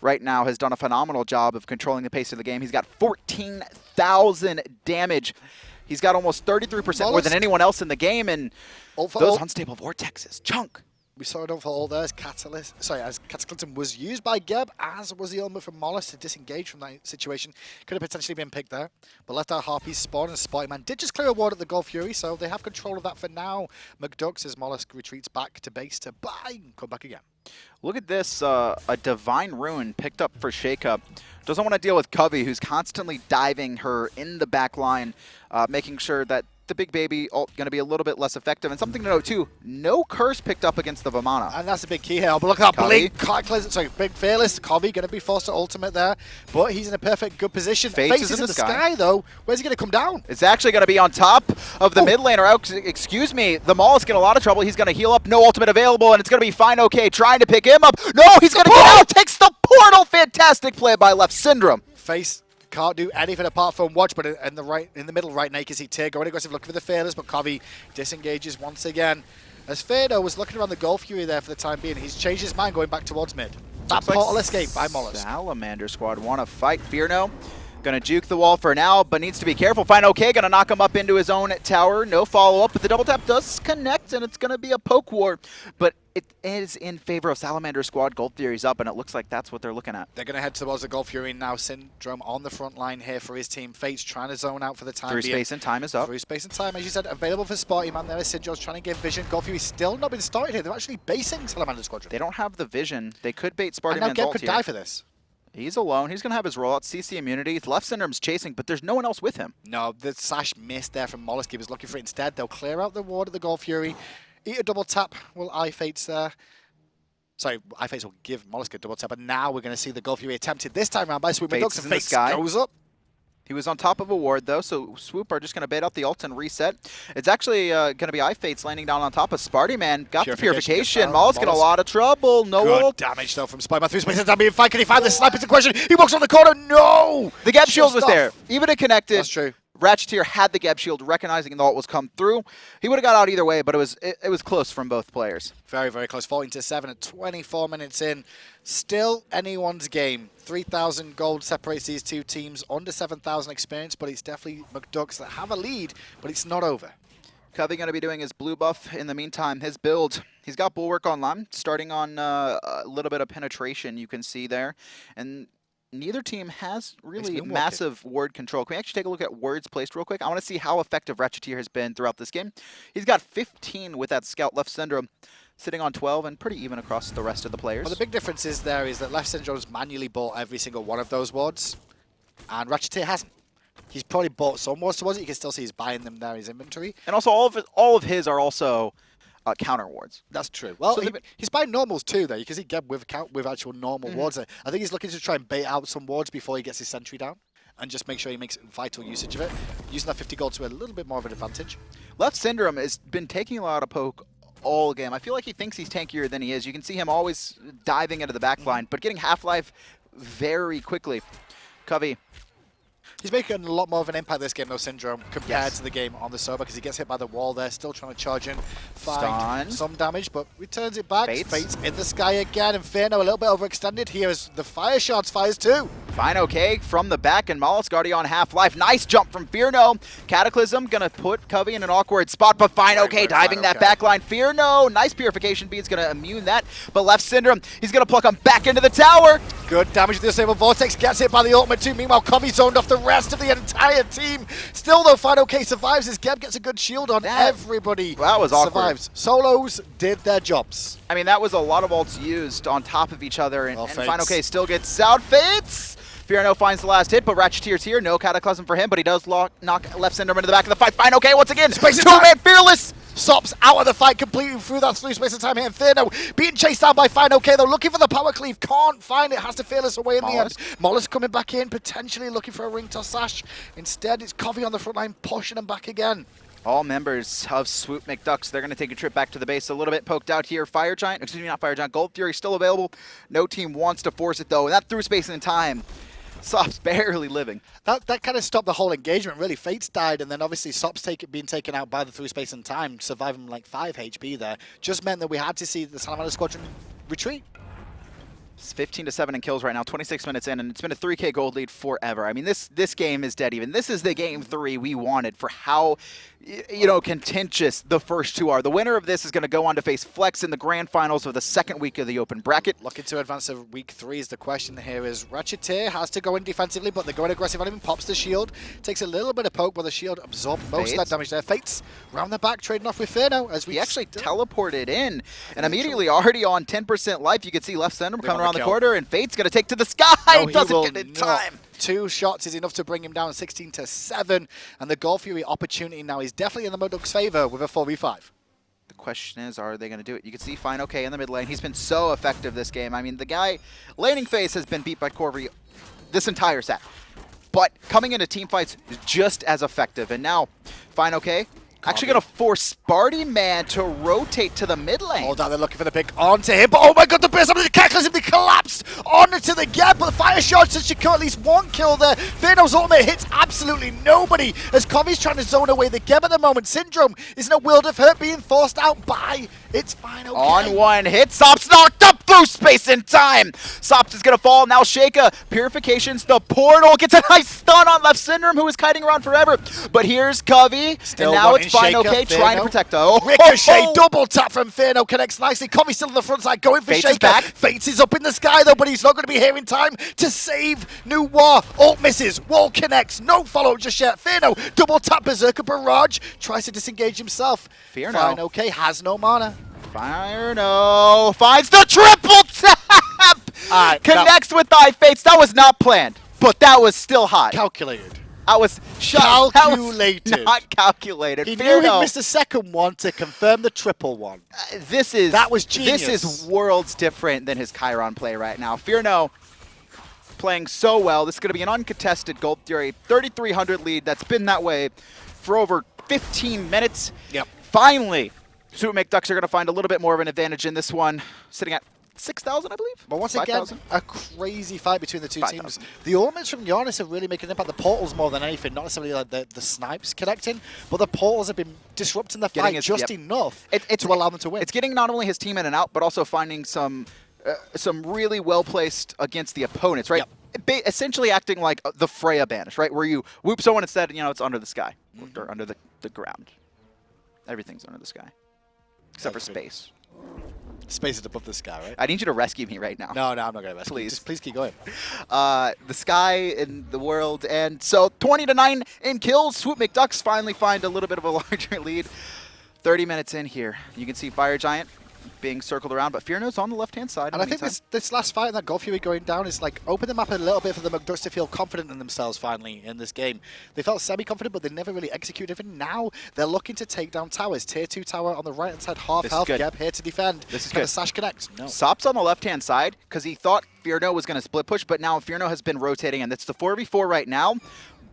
right now has done a phenomenal job of controlling the pace of the game. He's got 14,000 damage. He's got almost 33% more than anyone else in the game, and those unstable vortexes. Chunk. We saw it over all there as Cataclysm was used by Geb, as was the ultimate from Mollusk to disengage from that situation. Could have potentially been picked there, but left out Harpies spawn, and Spartyman did just clear a ward at the Gold Fury, so they have control of that for now. Mcducks as Mollusk retreats back to base to buy and come back again. Look at this, a Divine Ruin picked up for Sheyka. Doesn't want to deal with Covi, who's constantly diving her in the back line, making sure that the big baby ult going to be a little bit less effective. And something to note too, no curse picked up against the Vamana. And that's a big key here. But look at that big fearless. Covi going to be forced to ultimate there, but he's in a perfect good position. Fates is in the sky though. Where's he going to come down? It's actually going to be on top of the mid laner. Excuse me, the Mollusk in a lot of trouble. He's going to heal up. No ultimate available, and it's going to be fineokay trying to pick him up. No, he's going to get out. Takes the portal. Fantastic play by Leftysyndrome. can't do anything apart from watch, but in the middle right now you can see Tier going aggressive looking for the Fearless, but Covi disengages once again. As Fearno was looking around the Goal Fury there for the time being, he's changed his mind going back towards mid. That portal escape by Mollusk. Salamander Squad want to fight. Fearno gonna juke the wall for now, but needs to be careful. fineokay gonna knock him up into his own tower. No follow-up, but the double tap does connect, and it's gonna be a poke war. But it is in favor of Salamander Squad. Gold Fury's up, and it looks like that's what they're looking at. They're gonna head towards the Goal Fury now. Syndrome on the front line here for his team. Fates trying to zone out for the time being. Space and time is up. Through space and time, as you said, available for Spartyman there. Syndrome's trying to give vision. Goal Fury's still not been started here. They're actually basing Salamander Squadron. They don't have the vision. They could bait Spartyman's and now Geb ult could here. die for this. He's alone. He's going to have his rollout, CC immunity. Leftysyndrome's chasing, but there's no one else with him. No, the Sash missed there from Mollusk. He was looking for it instead. They'll clear out the ward of the Goal Fury. Eat a double tap. Will iFates there. Sorry, iFates will give Mollusk a double tap, but now we're going to see the Goal Fury attempted this time around by Swoop Mcducks, and Fates goes up. He was on top of a ward, though, so Swoop are just going to bait out the ult and reset. It's actually going to be iFates landing down on top of Spartyman. Got the Purification. Mollusk in a lot of trouble. No ult. Damage, though, from Spartyman. Through space and time being fight. Can he find the snipers in question? He walks on the corner. No! The Geb shield was there. Even it connected. That's true. Rachetier had the Geb shield, recognizing the ult was come through. He would have got out either way, but it was close from both players. Very, very close. 14-7 at 24 minutes in. Still anyone's game. 3,000 gold separates these two teams. Under 7,000 experience, but it's definitely Mcducks that have a lead, but it's not over. Covi going to be doing his blue buff in the meantime. His build, he's got Bulwark online, starting on a little bit of penetration you can see there. And neither team has really massive ward control. Can we actually take a look at wards placed real quick? I want to see how effective Rachetier has been throughout this game. He's got 15 with that Scout Leftysyndrome, sitting on 12 and pretty even across the rest of the players. Well, the big difference is there is that Leftysyndrome's manually bought every single one of those wards, and Rachetier hasn't. He's probably bought some wards towards it. You can still see he's buying them there in his inventory. And also, all of his are also counter wards. That's true. Well, So he's buying normals too, though. You can see Geb with actual normal wards there. I think he's looking to try and bait out some wards before he gets his sentry down, and just make sure he makes vital usage of it. Using that 50 gold to a little bit more of an advantage. Leftysyndrome has been taking a lot of poke all game. I feel like he thinks he's tankier than he is. You can see him always diving into the back line, but getting Half-Life very quickly. Covi. He's making a lot more of an impact this game, though, Syndrome, compared to the game on the server, because he gets hit by the wall there, still trying to charge in, find some damage, but returns it back. Fates in the sky again, and Fearno a little bit overextended. Here is the fire shards, fires too. fineokay from the back, and Mollusk already on Half-Life. Nice jump from Fearno. Cataclysm gonna put Covi in an awkward spot, but fineokay diving that back line. Fearno, nice purification bead's gonna immune that, but Leftysyndrome, he's gonna pluck him back into the tower. Good damage with the Disable Vortex, gets hit by the ultimate too. Meanwhile, Covi zoned off the rest of the entire team. Still, though, fineokay survives as Geb gets a good shield on everybody. That was awkward. Survives. Solos did their jobs. I mean, that was a lot of ults used on top of each other, and fineokay still gets out. Fates! Fearno finds the last hit, but Rachetier's here. No Cataclysm for him, but he does knock Leftysyndrome into the back of the fight. fineokay once again. Two-man Fearless! Sops out of the fight completely through that through space of time here. And Fearno being chased down by fineokay, though, looking for the power cleave. Can't find it. Has to Fearless away in the end. Mollusk coming back in, potentially looking for a ring toss Sash. Instead, it's Covi on the front line, pushing him back again. All members of Swoop Mcducks, they're going to take a trip back to the base a little bit. Poked out here. Fire Giant, excuse me, not Fire Giant. Gold Fury still available. No team wants to force it, though. And that through space and time. Sops barely living. That kind of stopped the whole engagement, really. Fates died, and then obviously Sops being taken out by the through space and time, surviving like 5 HP there, just meant that we had to see the Salamander Squadron retreat. It's 15-7 in kills right now, 26 minutes in, and it's been a 3K gold lead forever. I mean, this game is dead even. This is the game 3 we wanted for how, you know, contentious the first two are. The winner of this is going to go on to face Flex in the grand finals of the second week of the open bracket. Looking to advance to week 3 is the question here is Rachetier has to go in defensively, but they're going aggressive on him. Pops the shield, takes a little bit of poke, but the shield absorbed most of that damage there. Fates round the back, trading off with Fearno as we actually teleported in, and immediately already on 10% life. You can see Leftysyndrome coming around the corner, and Fate's going to take to the sky. No, doesn't get in time. 2 shots is enough to bring him down 16-7, and the Goal Fury opportunity now is definitely in the Mcducks' favor with a 4v5. The question is, are they going to do it? You can see fineokay in the mid lane. He's been so effective this game. I mean, the guy, laning phase has been beat by Covi this entire set, but coming into team fights is just as effective. And now fineokay Actually going to force Spartyman to rotate to the mid lane. Hold on, they're looking for the pick onto him, but oh my god, the burst up the Cataclysm, they collapsed onto the gap, but the fire shots should secure at least one kill there. Fearno's ultimate hits absolutely nobody as Covi's trying to zone away the gem at the moment. Syndrome is in a world of hurt, being forced out by it's fine, okay. On one hit, Sops knocked up through space and time. Sops is going to fall. Now Sheyka purifications the portal, gets a nice stun on Leftysyndrome, who is kiting around forever. But here's Covi, and now it's fineokay trying to protect. Oh, Ricochet, double tap from Fearno, connects nicely. Covi still on the front side, going for Fates Sheyka. is back. Fates is up in the sky though, but he's not going to be here in time to save Noir. Ult misses, wall connects, no follow just yet. Fearno, double tap Berserker Barrage, tries to disengage himself. Fearno. Fineokay has no mana. Fearno finds the triple tap! Connects with iFates. That was not planned, but that was still hot. Calculated. I was shocked. Calculated. That was not calculated. He Fearno. knew he'd missed the second one to confirm the triple one. That was genius. This is worlds different than his Chiron play right now. Fearno playing so well. This is going to be an uncontested gold theory 3,300 lead. That's been that way for over 15 minutes. Yep. Finally, Swoop Mcducks are going to find a little bit more of an advantage in this one, sitting at 6,000, I believe. But once 5, again, 000? a crazy fight between the two 5, teams. 000. The ultimates from Janus are really making an impact. The portals more than anything, not necessarily like the snipes connecting, but the portals have been disrupting the fight just enough to allow them to win. It's getting not only his team in and out, but also finding some really well-placed against the opponents, right? Yep. Essentially acting like the Freya banish, right? Where you whoop someone instead, it's under the sky, or under the ground. Everything's under the sky. Except for space. Space is above the sky, right? I need you to rescue me right now. No, I'm not going to rescue you. Please. Just please keep going. The sky and the world. And so 20-9 in kills. Swoop Mcducks finally find a little bit of a larger lead. 30 minutes in here. You can see Fire Giant being circled around, but Fearno's on the left-hand side. And I think this last fight and that Golf Fury going down is like open the map a little bit for the Mcducks to feel confident in themselves finally in this game. They felt semi-confident, but they never really executed. And now they're looking to take down towers. Tier 2 tower on the right-hand side, half health. Geb here to defend. This is Can good. the Sash connect? No. Sops on the left-hand side because he thought Fearno was going to split push, but now Fearno has been rotating, and it's the 4v4 right now.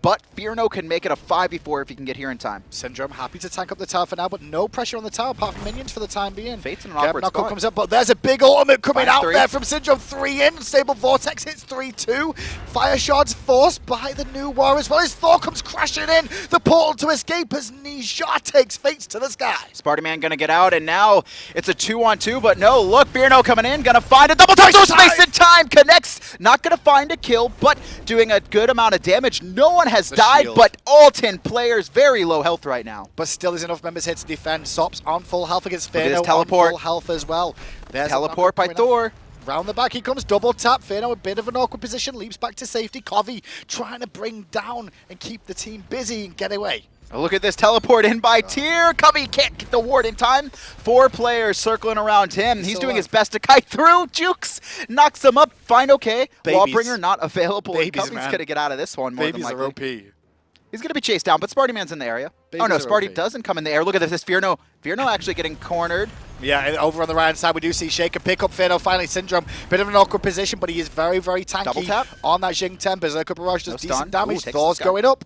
But Fearno can make it a 5v4 if he can get here in time. Syndrome happy to tank up the tower for now, but no pressure on the tower apart from minions for the time being. Fates in an awkward Knuckle spot. comes up, but there's a big ultimate coming out 5-3. there from Syndrome. 3 in, Stable Vortex hits 3-2. Fire shards forced by the new war as well as Thor comes crashing in. The portal to escape as Nisha takes Fates to the sky. Spartyman gonna get out, and now it's a 2-on-2, but no, look, Fearno coming in, gonna find a double touch through space and time, connects, not gonna find a kill, but doing a good amount of damage. No one has died, shield. but all 10 players very low health right now. But still there's enough members here to defend. Sops on full health against Look at this Fearno on teleport. full health as well. There's Teleport by Thor. Round the back he comes, double tap. Fearno a bit of an awkward position, leaps back to safety. Covi trying to bring down and keep the team busy and get away. Oh, look at this teleport in by Tier. Covi can't get the ward in time. 4 players circling around him. He's doing his best to kite through. Jukes knocks him up. Fineokay. Lawbringer not available. Covi's going to get out of this one more than likely. Babies are OP. He's going to be chased down, but Spartyman's in the area. Babies oh no, are Sparty OP. doesn't come in the air. Look at this. Fearno actually getting cornered. Yeah, and over on the right side we do see Sheyka pick up Fearno. Finally, Syndrome, bit of an awkward position, but he is very, very tanky. Double tap. On that Xing Tian. Berserker Barrage does decent stun. damage. Takes Thor's the stun. going up.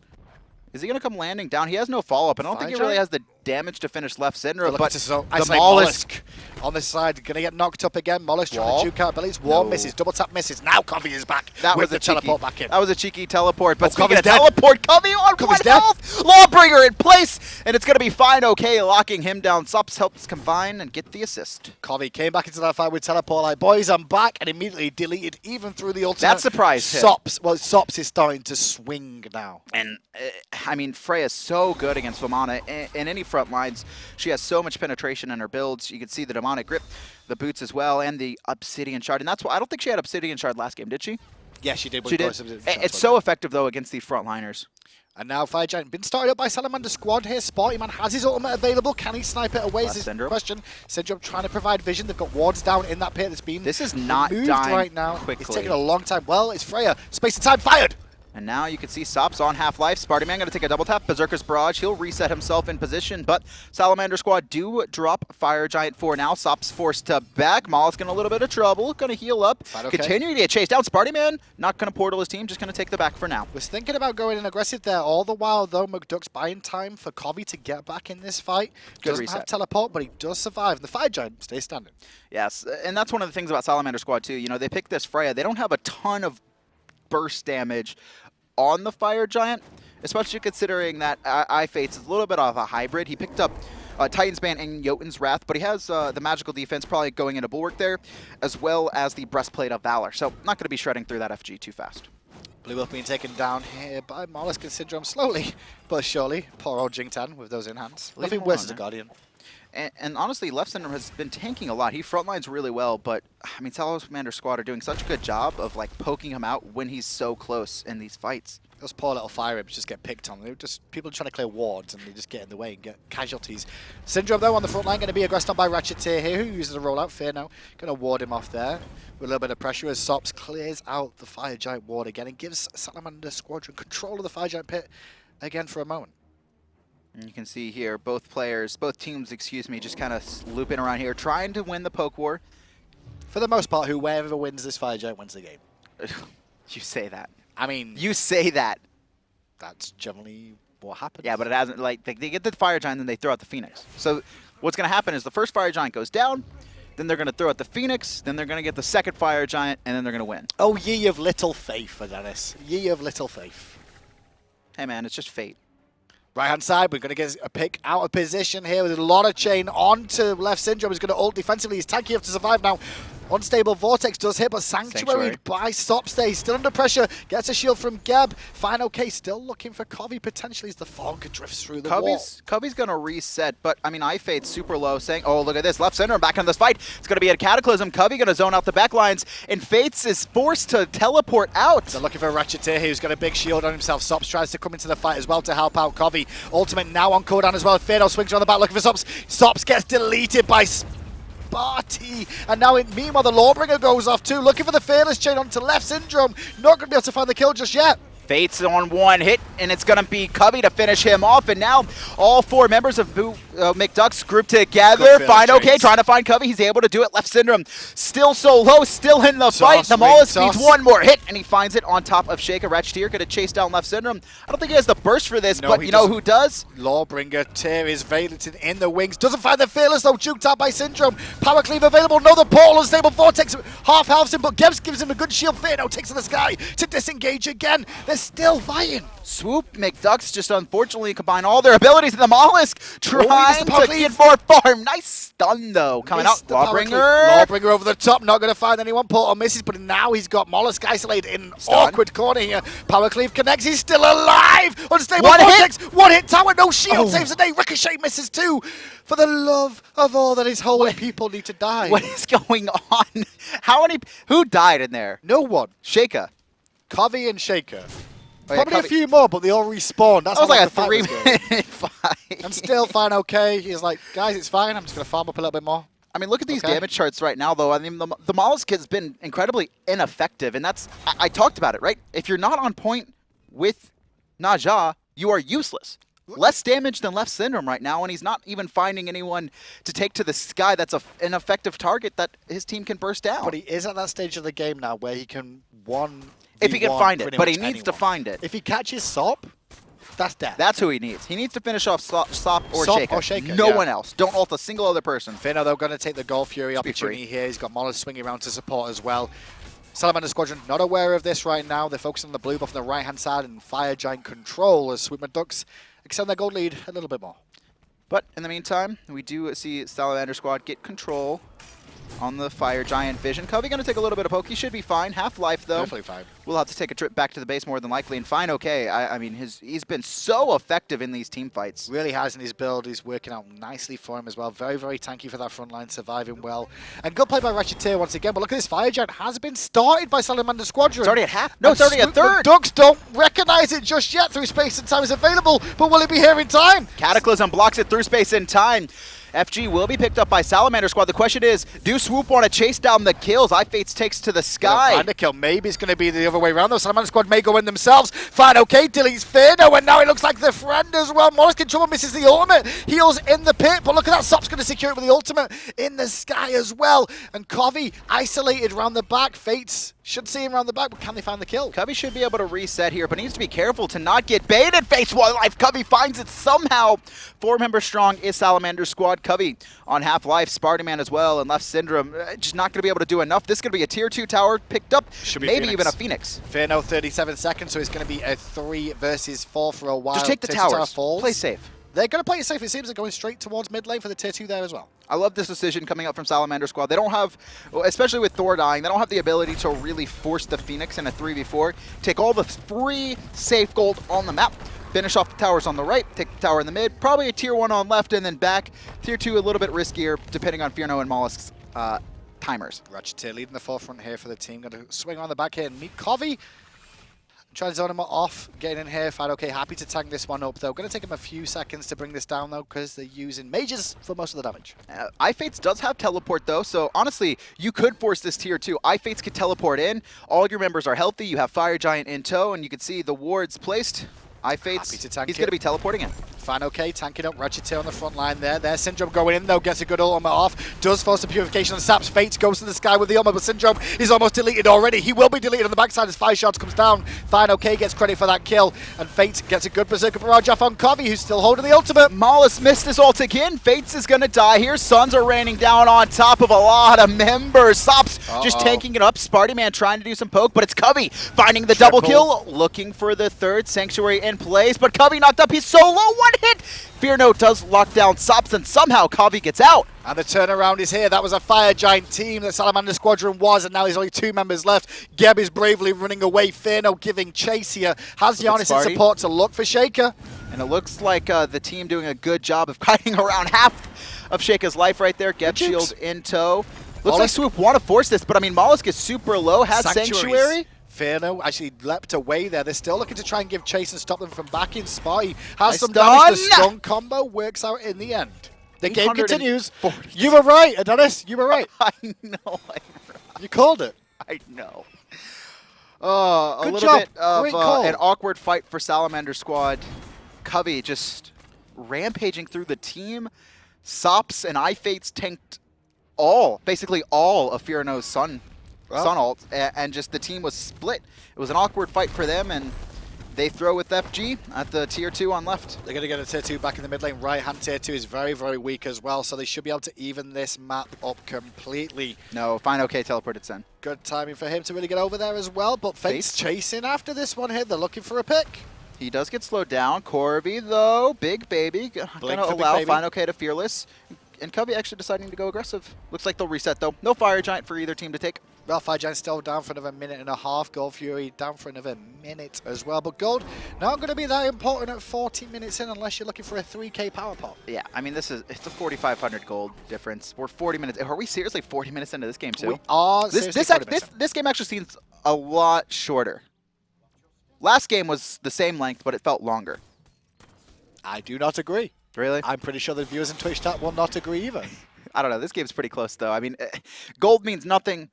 Is he going to come landing down? He has no follow-up, and I don't think he really has the damage to finish Leftysyndrome, but the Mollusk on this side, going to get knocked up again. Mollusk trying to juke out abilities. Wall No. misses, double tap misses. Now Covi is back. That with was the a cheeky teleport back in. That was a cheeky teleport, but Oh, speaking Covi's of dead. teleport, Covi on Covi's 1 dead. health. Lawbringer in place, and it's going to be fineokay locking him down. Sops helps combine and get the assist. Covi came back into that fight with teleport like, boys, I'm back, and immediately deleted even through the ultimate. That surprised him. Sops is starting to swing now. And, I mean, Freya's so good against Vamana in any front lines. She has so much penetration in her builds. You can see the demonic grip, the boots as well, and the obsidian shard. And that's why I don't think she had obsidian shard last game, did she? Yeah, she did. She did. It's so effective, though, against these frontliners. And now Fire Giant been started up by Salamander Squad here. Spartyman has his ultimate available. Can he snipe it away? Is the question. Syndrome trying to provide vision. They've got wards down in that pit that's been This is not moved dying right now. quickly. It's taking a long time. Well, it's Freya. Space and time fired. And now you can see Sops on half-life. Spartyman going to take a double tap. Berserker's Barrage. He'll reset himself in position, but Salamander Squad do drop Fire Giant for now. Sops forced to back. Mollusk in a little bit of trouble. Going to heal up. Okay. Continuing to get chased down. Spartyman not going to portal his team. Just going to take the back for now. Was thinking about going in aggressive there. All the while, though, Mcducks buying time for Covi to get back in this fight. Doesn't have teleport, but he does survive. The Fire Giant stays standing. Yes, and that's one of the things about Salamander Squad, too. You know, they picked this Freya. They don't have a ton of burst damage on the Fire Giant, especially considering that iFates is a little bit of a hybrid. He picked up Titan's Bane and Jotun's Wrath, but he has the magical defense probably going into Bulwark there, as well as the Breastplate of Valor. So not going to be shredding through that FG too fast. Blue Wolf being taken down here by Mollusk and Syndrome slowly, but surely. Poor old Xing Tian with those in hands. Nothing worse as a Guardian. And honestly, Leftysyndrome has been tanking a lot. He frontlines really well, but I mean, Salamander Squad are doing such a good job of like poking him out when he's so close in these fights. Those poor little fire imps just get picked on. They're just people trying to clear wards and they just get in the way and get casualties. Syndrome though on the front line going to be aggressed on by Rachetier here, who uses a rollout. Fearno going to ward him off there with a little bit of pressure as Sops clears out the Fire Giant ward again and gives Salamander Squadron control of the Fire Giant pit again for a moment. And you can see here, both teams, just kind of looping around here, trying to win the poke war. For the most part, whoever wins this Fire Giant wins the game. You say that. I mean... You say that. That's generally what happens. Yeah, but it hasn't, like, they get the Fire Giant, then they throw out the Phoenix. So what's going to happen is the first Fire Giant goes down, then they're going to throw out the Phoenix, then they're going to get the second Fire Giant, and then they're going to win. Oh, ye of little faith, Adanas. Ye of little faith. Hey, man, it's just fate. Right-hand side, we're going to get a pick out of position here with a lot of chain onto Leftysyndrome. He's going to ult defensively. He's tanky enough to survive now. Unstable Vortex does hit, but Sanctuary by Sops there. He's still under pressure. Gets a shield from Geb. fineokay still looking for Covi. Potentially as the fog drifts through the wall. Covi's going to reset, but I mean, iFates super low saying, oh, look at this. Leftysyndrome back in this fight. It's going to be a Cataclysm. Covi going to zone out the backlines, and Fates is forced to teleport out. They're looking for Rachetier, who's got a big shield on himself. Sops tries to come into the fight as well to help out Covi. Ultimate now on cooldown as well. Fearno swings around the back looking for Sops. Sops gets deleted by Sparty, and now meanwhile the Lawbringer goes off too, looking for the Fearless chain onto Leftysyndrome. Not going to be able to find the kill just yet. Fates on one hit, and it's going to be Covi to finish him off. And now all four members of Mcducks grouped together. fineokay trying to find Covi. He's able to do it. Leftysyndrome still so low, still in the fight. The Mollusk needs one more hit, and he finds it on top of Sheyka. Rachetier going to chase down Leftysyndrome. I don't think he has the burst for this, but you know who does? Lawbringer tear is Valeton in the wings. Doesn't find the Fearless though. Juked out by Syndrome. Power Cleave available. No, the Portal Unstable Vortex half-halves him, but Gebs gives him a good shield. Fearno takes to the sky to disengage again. They're still fighting. Swoop Mcducks just unfortunately combine all their abilities in the Mollusk, trying to get more farm. Nice stun though, coming out. Lawbringer over the top, not going to find anyone. Portal misses, but now he's got Mollusk isolated in awkward corner here. Power Cleave connects, he's still alive. Unstable Vortex, one hit tower, no shield, saves the day. Ricochet misses too. For the love of all that is holy, people need to die. What is going on? Who died in there? No one. Sheyka. Covi and Sheyka. Probably a few more, but they all respawn. That's was like a 3-minute fight. And still fineokay. He's like, guys, it's fine. I'm just going to farm up a little bit more. I mean, look at these damage charts right now, though. I mean, the Mollusk has been incredibly ineffective, and that's... I talked about it, right? If you're not on point with Naja, you are useless. Less damage than Leftysyndrome right now, and he's not even finding anyone to take to the sky that's an effective target that his team can burst down. But he is at that stage of the game now where he can if he can find it, but he needs to find it. If he catches Sop, that's death. That's who he needs. He needs to finish off Sop or Sheyka. No one else. Don't ult a single other person. Fearno, though, going to take the Gold Fury opportunity here. He's got Mollusk swinging around to support as well. Salamander Squadron not aware of this right now. They're focusing on the blue buff on the right-hand side and Fire Giant control as Swoop Mcducks extend their gold lead a little bit more. But in the meantime, we do see Salamander Squad get control on the Fire Giant Vision. Covi going to take a little bit of poke. He should be fine. Half-life, though. Definitely fine. We'll have to take a trip back to the base more than likely and fineokay. I mean, he's been so effective in these team fights. Really has in his build. He's working out nicely for him as well. Very, very tanky for that front line, surviving well. And good play by Rachetier once again. But look at this. Fire Giant has been started by Salamander Squadron. It's already at half. No, it's already at third. Ducks don't recognize it just yet through space and time is available. But will it be here in time? Cataclysm blocks it through space and time. FG will be picked up by Salamander Squad. The question is, do Swoop want to chase down the kills? iFates takes to the sky. Find a kill. Maybe it's going to be the other way around, though. Salamander Squad may go in themselves. fineokay deletes Fearno, and now it looks like the friend as well. Mollusk in trouble, misses the ultimate. Heals in the pit, but look at that. Sops going to secure it with the ultimate in the sky as well. And Covi isolated around the back. Fates should see him around the back, but can they find the kill? Covi should be able to reset here, but needs to be careful to not get baited. Face wildlife. Covi finds it somehow. 4 members strong is Salamander Squad. Covi on half-life, Spartyman as well, and Leftysyndrome just not going to be able to do enough. This is going to be a tier 2 tower picked up, Should be maybe Phoenix. even a Phoenix. Fearno 37 seconds, so it's going to be a 3 versus 4 for a while. Just take the Tier 2 tower towers. falls. Play safe. They're going to play it safe. It seems they're going straight towards mid lane for the tier 2 there as well. I love this decision coming up from Salamander Squad. They don't have, especially with Thor dying, they don't have the ability to really force the Phoenix in a 3v4. Take all the free safe gold on the map. Finish off the towers on the right, take the tower in the mid, probably a tier 1 on left, and then back. Tier 2 a little bit riskier, depending on Fearno and Mollusk's timers. Rachetier leading the forefront here for the team. Going to swing on the back here and meet Covi. Trying to zone him off, getting in here. fineokay happy to tank this one up, though. Going to take him a few seconds to bring this down, though, because they're using mages for most of the damage. iFates does have teleport, though, so honestly, you could force this tier 2. iFates could teleport in. All your members are healthy. You have Fire Giant in tow, and you can see the wards placed. iFates, he's going to be teleporting in. fineokay tanking up. Rachetier on the front line there. Their Syndrome going in, though. Gets a good ultimate off. Does force the purification on Saps. Fates goes to the sky with the ultimate, but Syndrome is almost deleted already. He will be deleted on the backside as 5 shots comes down. fineokay gets credit for that kill, and Fates gets a good berserker barrage off on Covi, who's still holding the ultimate. Mollusk missed his ult again. Fates is going to die here. Suns are raining down on top of a lot of members. Sops just tanking it up. Spartyman trying to do some poke, but it's Covi finding the double kill. Looking for the 3rd Sanctuary in place, but Covi knocked up. He's solo. 1 hit. Fearno does lock down Sops, and somehow Covi gets out. And the turnaround is here. That was a Fire Giant team that Salamander Squadron was, and now there's only 2 members left. Geb is bravely running away. Fearno giving chase here. Has Janus in support to look for Sheyka. And it looks like the team doing a good job of kiting around half of Sheyka's life right there. Geb shield in tow. Looks like Swoop want to force this, but I mean, Mollusk is super low, has Sanctuary. Fearno actually leapt away there. They're still looking to try and give chase and stop them from backing. Sparty has some damage. The stun combo works out in the end. The game continues. You were right, Adanas. You were right. I know. You called it. I know. A Good little job. bit of Great call. an awkward fight for Salamander Squad. Covi just rampaging through the team. Sops and iFates tanked basically all of Fearno's Sun ult, and just the team was split. It was an awkward fight for them, and they throw with FG at the tier 2 on left. They're going to get a tier 2 back in the mid lane. Right-hand tier 2 is very, very weak as well, so they should be able to even this map up completely. No, fineokay teleported Sen. Good timing for him to really get over there as well, but Fate's chasing after this one here. They're looking for a pick. He does get slowed down. Covi, though, big baby, going to allow fineokay to fearless. And Covi actually deciding to go aggressive. Looks like they'll reset, though. No Fire Giant for either team to take. Well, Fire Giant still down for another minute and a half. Gold Fury down for another minute as well. But gold not going to be that important at 40 minutes in unless you're looking for a 3k power pop. Yeah, I mean, it's a 4,500 gold difference. We're 40 minutes. Are we seriously 40 minutes into this game, too? We are. This game actually seems a lot shorter. Last game was the same length, but it felt longer. I do not agree. Really? I'm pretty sure the viewers in Twitch chat will not agree either. I don't know. This game's pretty close, though. I mean, gold means nothing.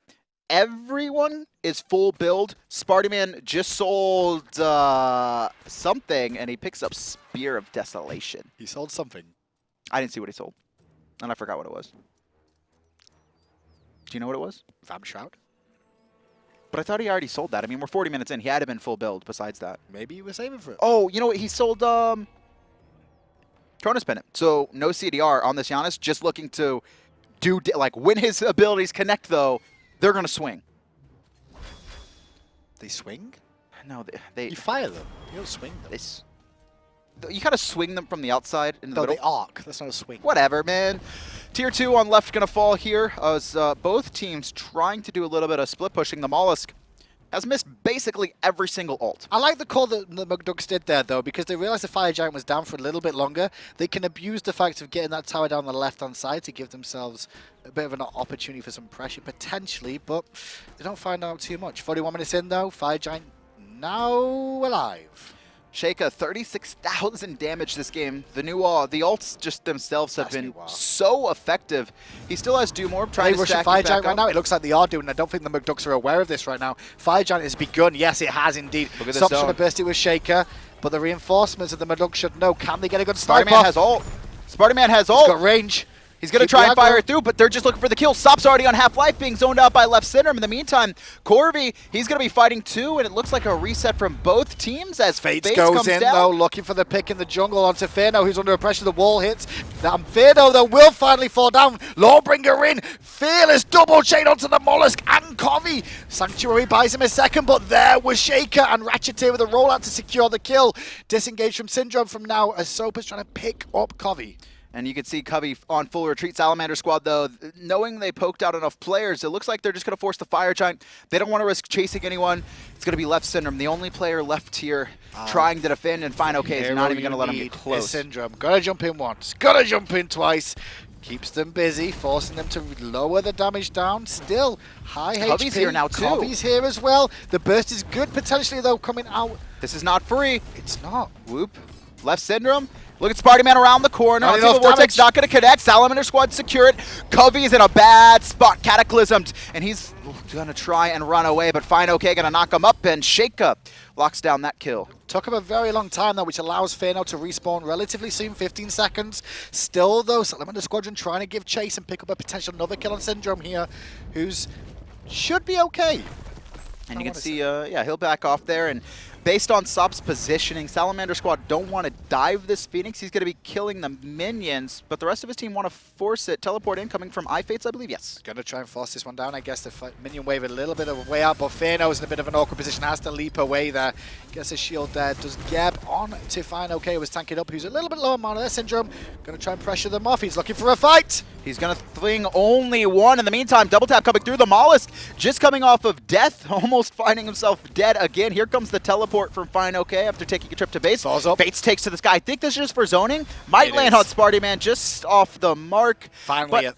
Everyone is full build. Spartyman just sold something, and he picks up Spear of Desolation. He sold something. I didn't see what he sold, and I forgot what it was. Do you know what it was? Vam Shroud? But I thought he already sold that. I mean, we're 40 minutes in. He had to have been full build besides that. Maybe he was saving for it. Oh, you know what? He sold Cronus Pennant. So no CDR on this Janus, just looking to when his abilities connect, though, they're going to swing. They swing? No, they You fire them. You don't swing them. You kind of swing them from the outside into the No, middle. they arc. That's not a swing. Whatever, man. Tier 2 on left going to fall here as both teams trying to do a little bit of split pushing. The Mollusk has missed basically every single ult. I like the call that the Mcducks did there, though, because they realized the Fire Giant was down for a little bit longer. They can abuse the fact of getting that tower down the left-hand side to give themselves a bit of an opportunity for some pressure, potentially, but they don't find out too much. 41 minutes in, though, Fire Giant now alive. Sheyka, 36,000 damage this game. The new the ults just themselves have been so effective. He still has do more. Trying to stack Fire Giant right now. It looks like they are doing. I don't think the Mcducks are aware of this right now. Fire Giant has begun. Yes, it has indeed. Sops trying to burst it with Sheyka, but the reinforcements of the Mcducks should know. Can they get a good snipe Spartyman has ult. Spartyman has ult. He's got range. He's going to try and fire it through, but they're just looking for the kill. Sops already on half-life, being zoned out by Leftysyndrome. In the meantime, Covi, he's going to be fighting too, and it looks like a reset from both teams as Fates goes in, though, looking for the pick in the jungle onto Fearno, who's under pressure. The wall hits. Fearno, though, will finally fall down. Lawbringer in. Fearless double chain onto the mollusk and Covi. Sanctuary buys him a second, but there was Sheyka and Rachetier with a rollout to secure the kill. Disengaged from Syndrome from now as Soap is trying to pick up Covi. And you can see Covi on full retreat. Salamander Squad, though, knowing they poked out enough players, it looks like they're just going to force the Fire Giant. They don't want to risk chasing anyone. It's going to be Leftysyndrome, the only player left here trying to defend, and fineokay is not even going to let him get close. Syndrome. Got to jump in once. Got to jump in twice. Keeps them busy, forcing them to lower the damage down. Still, high HP. Covi's here now, too. Covi's here as well. The burst is good, potentially, though, coming out. This is not free. It's not. Whoop. Leftysyndrome. Look at Spartyman around the corner. The Vortex not going to connect. Salamander Squad secure it. Covi's in a bad spot, cataclysmed, and he's going to try and run away, but fineokay going to knock him up, and Sheyka locks down that kill. Took him a very long time, though, which allows Fearno to respawn relatively soon, 15 seconds. Still, though, Salamander Squadron trying to give chase and pick up a potential another kill on Syndrome here, who's should be okay. And you can see, yeah, he'll back off there, and based on Sops' positioning, Salamander Squad don't want to dive this Phoenix. He's going to be killing the minions, but the rest of his team want to force it. Teleport in coming from iFates, I believe, yes. Going to try and force this one down. I guess the minion wave a little bit of a way out, but Fearno's in a bit of an awkward position. Has to leap away there. Gets a shield there. Does Geb on to fineokay, was tanking up. Who's a little bit low on mana there. Syndrome going to try and pressure them off. He's looking for a fight. He's going to fling only one. In the meantime, double tap coming through. The mollusk just coming off of death, almost finding himself dead again. Here comes the teleport from fineokay after taking a trip to base. Fates takes to the sky. I think this is just for zoning. Might land on Spartyman just off the mark. Finally,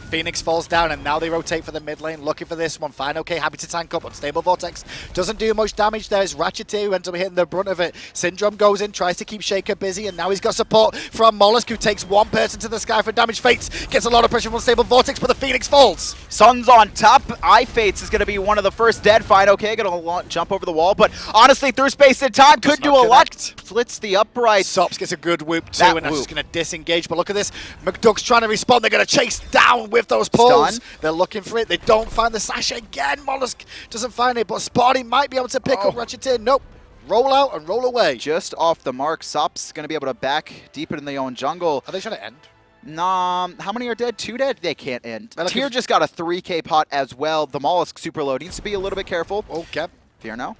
Phoenix falls down, and now they rotate for the mid lane, looking for this one. fineokay happy to tank up. Unstable Vortex doesn't do much damage there. It's Rachetier who ends up hitting the brunt of it. Syndrome goes in, tries to keep Sheyka busy, and now he's got support from Mollusk, who takes one person to the sky for damage. Fates gets a lot of pressure from Unstable Vortex, but the Phoenix falls. Sun's on top. iFates is going to be one of the first dead. fineokay going to jump over the wall, but honestly, through space and time, could do a lot. Splits the upright. Sops gets a good whoop too, and that's just going to disengage. But look at this. Mcducks trying to respond. They're going to chase down with those pulls. They're looking for it. They don't find the Sasha again. Mollusk doesn't find it, but Sparty might be able to pick up Rachetier. Nope. Roll out and roll away. Just off the mark. Sops going to be able to back deep in their own jungle. Are they trying to end? Nah, how many are dead? 2 dead? They can't end. Tier just got a 3k pot as well. The mollusk super low. Needs to be a little bit careful. Okay. Fearno.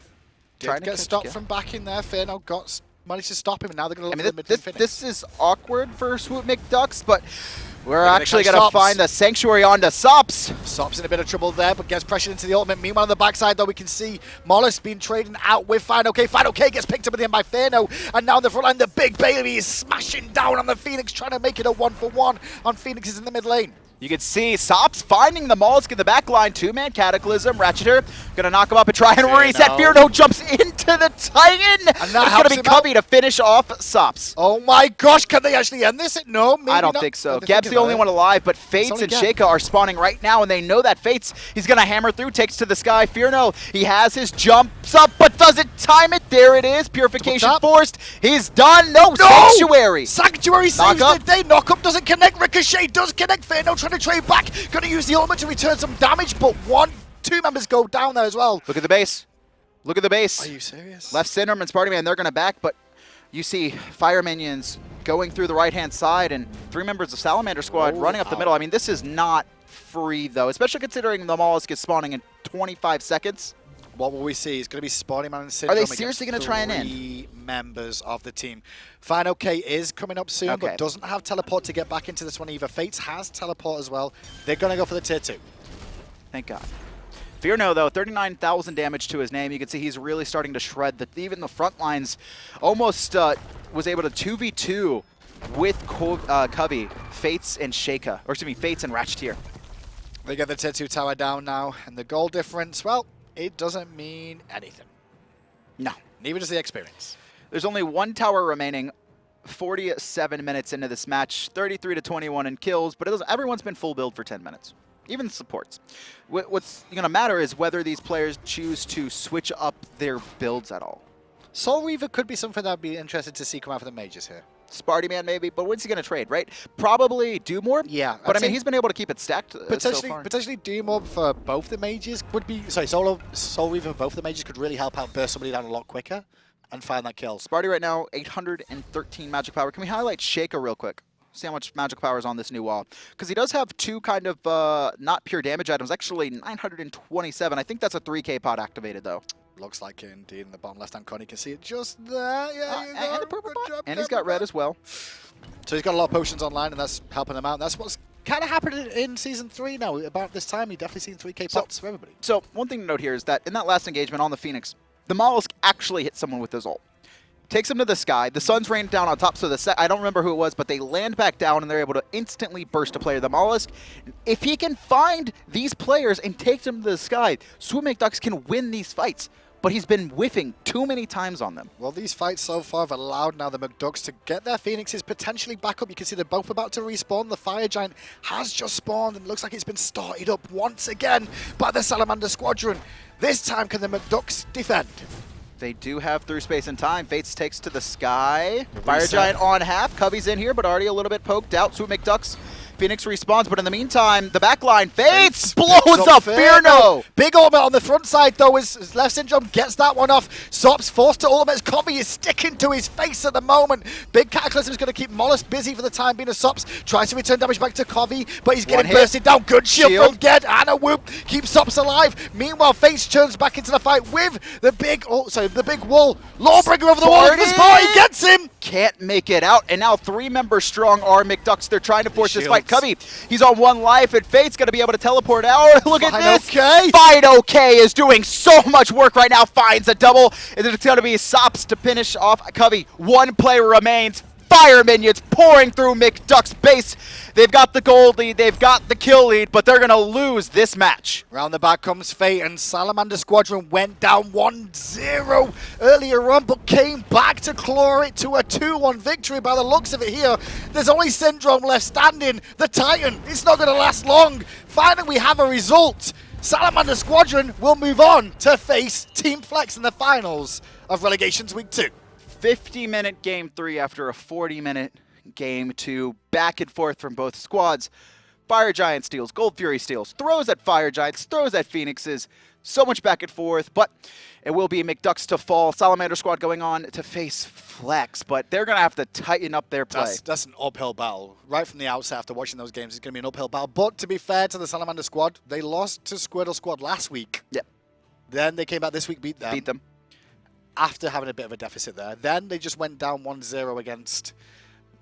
Trying to get stopped from back in there. Fearno managed to stop him, and now they're going to look for the mid-lane. This is awkward for Swoop Mcducks, but we're actually going to find the Sanctuary onto Sops. Sops in a bit of trouble there, but gets pressured into the ultimate. Meanwhile, on the backside, though, we can see Mollusk being trading out with fineokay. fineokay gets picked up at the end by Fearno, and now in the front line, the big baby is smashing down on the Phoenix, trying to make it a 1-for-1 on Phoenixes in the mid lane. You can see Sops finding the mollusk in the back line. 2-man Cataclysm. Rachetier going to knock him up and try and reset. Fearno jumps into the Titan. And it's going to be Covi to finish off Sops. Oh my gosh, can they actually end this? No, maybe I don't think so. Geb's the only one alive, but Fates and Sheyka are spawning right now, and they know that Fates, he's going to hammer through, takes to the sky. Fearno, he has his jumps up, but doesn't time it. There it is. Purification forced. He's done. No, Sanctuary. Sanctuary saves the day. Knock up doesn't connect. Ricochet does connect. Fearno trying to trade back. Going to use the ultimate to return some damage, but 2 members go down there as well. Look at the base. Look at the base. Are you serious? Leftysyndrome and Spartyman, they're going to back, but you see fire minions going through the right-hand side and 3 members of Salamander Squad running up the middle. I mean, this is not free, though, especially considering the mollusk is spawning in 25 seconds. What will we see? It's going to be Spartyman and Syndrome. Are they seriously going to try and end? 3 members of the team. fineokay is coming up soon, but doesn't have teleport to get back into this one either. Fates has teleport as well. They're going to go for the tier 2. Thank God. Fearno, though, 39,000 damage to his name. You can see he's really starting to shred. Even the front lines almost was able to 2v2 with Covi, Fates and Sheyka. Or excuse me, Fates and Rachetier. They get the tier 2 tower down now, and the goal difference, well, it doesn't mean anything. No. Neither does the experience. There's only one tower remaining. 47 minutes into this match, 33-21 in kills, but everyone's been full build for 10 minutes. Even the supports. What's going to matter is whether these players choose to switch up their builds at all. Soul Reaver could be something that I'd be interested to see come out for the majors here. Spartyman maybe, but when's he going to trade, right? Probably do more. Yeah. But I mean, he's been able to keep it stacked so far. Potentially do more for both the majors would be... Sorry, Soul Reaver for both the majors could really help out burst somebody down a lot quicker and find that kill. Sparty right now, 813 magic power. Can we highlight Sheyka real quick? See how much magic power is on this new wall. Because he does have two kind of not pure damage items. Actually, 927. I think that's a 3K pod activated, though. Looks like it indeed in the bottom left-hand corner. You can see it just there. Yeah, and the purple pot. And he's got red as well. So he's got a lot of potions online, and that's helping him out. And that's what's kind of happening in Season 3 now. About this time, you've definitely seen 3K pots for everybody. So one thing to note here is that in that last engagement on the Phoenix, the mollusk actually hit someone with his ult. Takes him to the sky. The sun's rained down on top, so I don't remember who it was, but they land back down, and they're able to instantly burst a player. The mollusk, if he can find these players and take them to the sky, Swoop Mcducks can win these fights. But he's been whiffing too many times on them. Well, these fights so far have allowed now the Mcducks to get their Phoenixes potentially back up. You can see they're both about to respawn. The Fire Giant has just spawned and looks like it's been started up once again by the Salamander Squadron. This time, can the Mcducks defend? They do have through space and time. Fates takes to the sky. Fire Giant on half. Covi's in here, but already a little bit poked out. Swoop Mcducks. Phoenix respawns, but in the meantime, the backline, Fates blows up Fearno! Big ultimate on the front side, though, as Leftysyndrome gets that one off. Sops forced to ultimate as Covi is sticking to his face at the moment. Big Cataclysm is going to keep Mollusk busy for the time being as Sops tries to return damage back to Covi, but he's getting bursted down. Good shield from Ged and a whoop keeps Sops alive. Meanwhile, Fates turns back into the fight with the big, the big wall. Lawbringer over the wall for Sparty gets him! Can't make it out, and now 3 members strong are Mcducks. They're trying to force this fight. Covi, he's on 1 life, and Fate's going to be able to teleport out. Look at this. fineokay is doing so much work right now. Finds a double. And it's going to be Sops to finish off Covi. 1 player remains. Fire minions pouring through Mcduck's base. They've got the gold lead, they've got the kill lead, but they're going to lose this match. Round the back comes Fate, and Salamander Squadron went down 1-0 earlier on, but came back to claw it to a 2-1 victory by the looks of it here. There's only Syndrome left standing. The Titan, it's not going to last long. Finally, we have a result. Salamander Squadron will move on to face Team Flex in the finals of Relegations Week 2. 50-minute game 3 after a 40-minute game 2. Back and forth from both squads. Fire Giant steals, Gold Fury steals, throws at Fire Giants, throws at Phoenixes. So much back and forth, but it will be Mcducks to fall. Salamander Squad going on to face Flex, but they're going to have to tighten up their play. That's an uphill battle. Right from the outset after watching those games, it's going to be an uphill battle. But to be fair to the Salamander Squad, they lost to Squirtle Squad last week. Yep. Then they came back this week, beat them. After having a bit of a deficit there. Then they just went down 1-0 against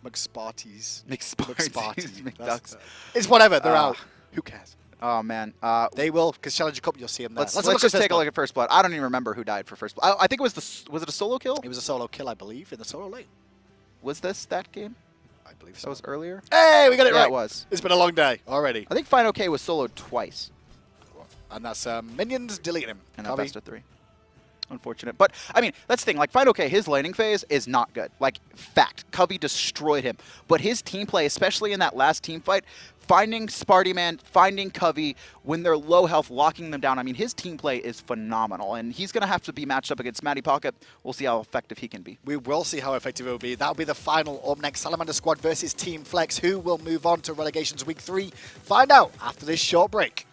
McSparties. McDucks. It's whatever, they're out. Who cares? Oh, man. They will, because Challenger Cup, you'll see them there. Let's just take a look at First Blood. I don't even remember who died for First Blood. I think it was it a solo kill? It was a solo kill, I believe, in the solo lane. Was this that game? I believe so. That was earlier? Hey, we got it right. Yeah, it was. It's been a long day already. I think fineokay was soloed twice. And that's minions deleting him. And a best of 3. Unfortunate. But, I mean, that's the thing. Like, fineokay, his laning phase is not good. Like, fact. Covi destroyed him. But his team play, especially in that last team fight, finding Spartyman, finding Covi when they're low health, locking them down. I mean, his team play is phenomenal. And he's going to have to be matched up against Matty Pocket. We'll see how effective he can be. We will see how effective it will be. That'll be the final up next. Salamander Squad versus Team Flex. Who will move on to Relegations Week 3? Find out after this short break.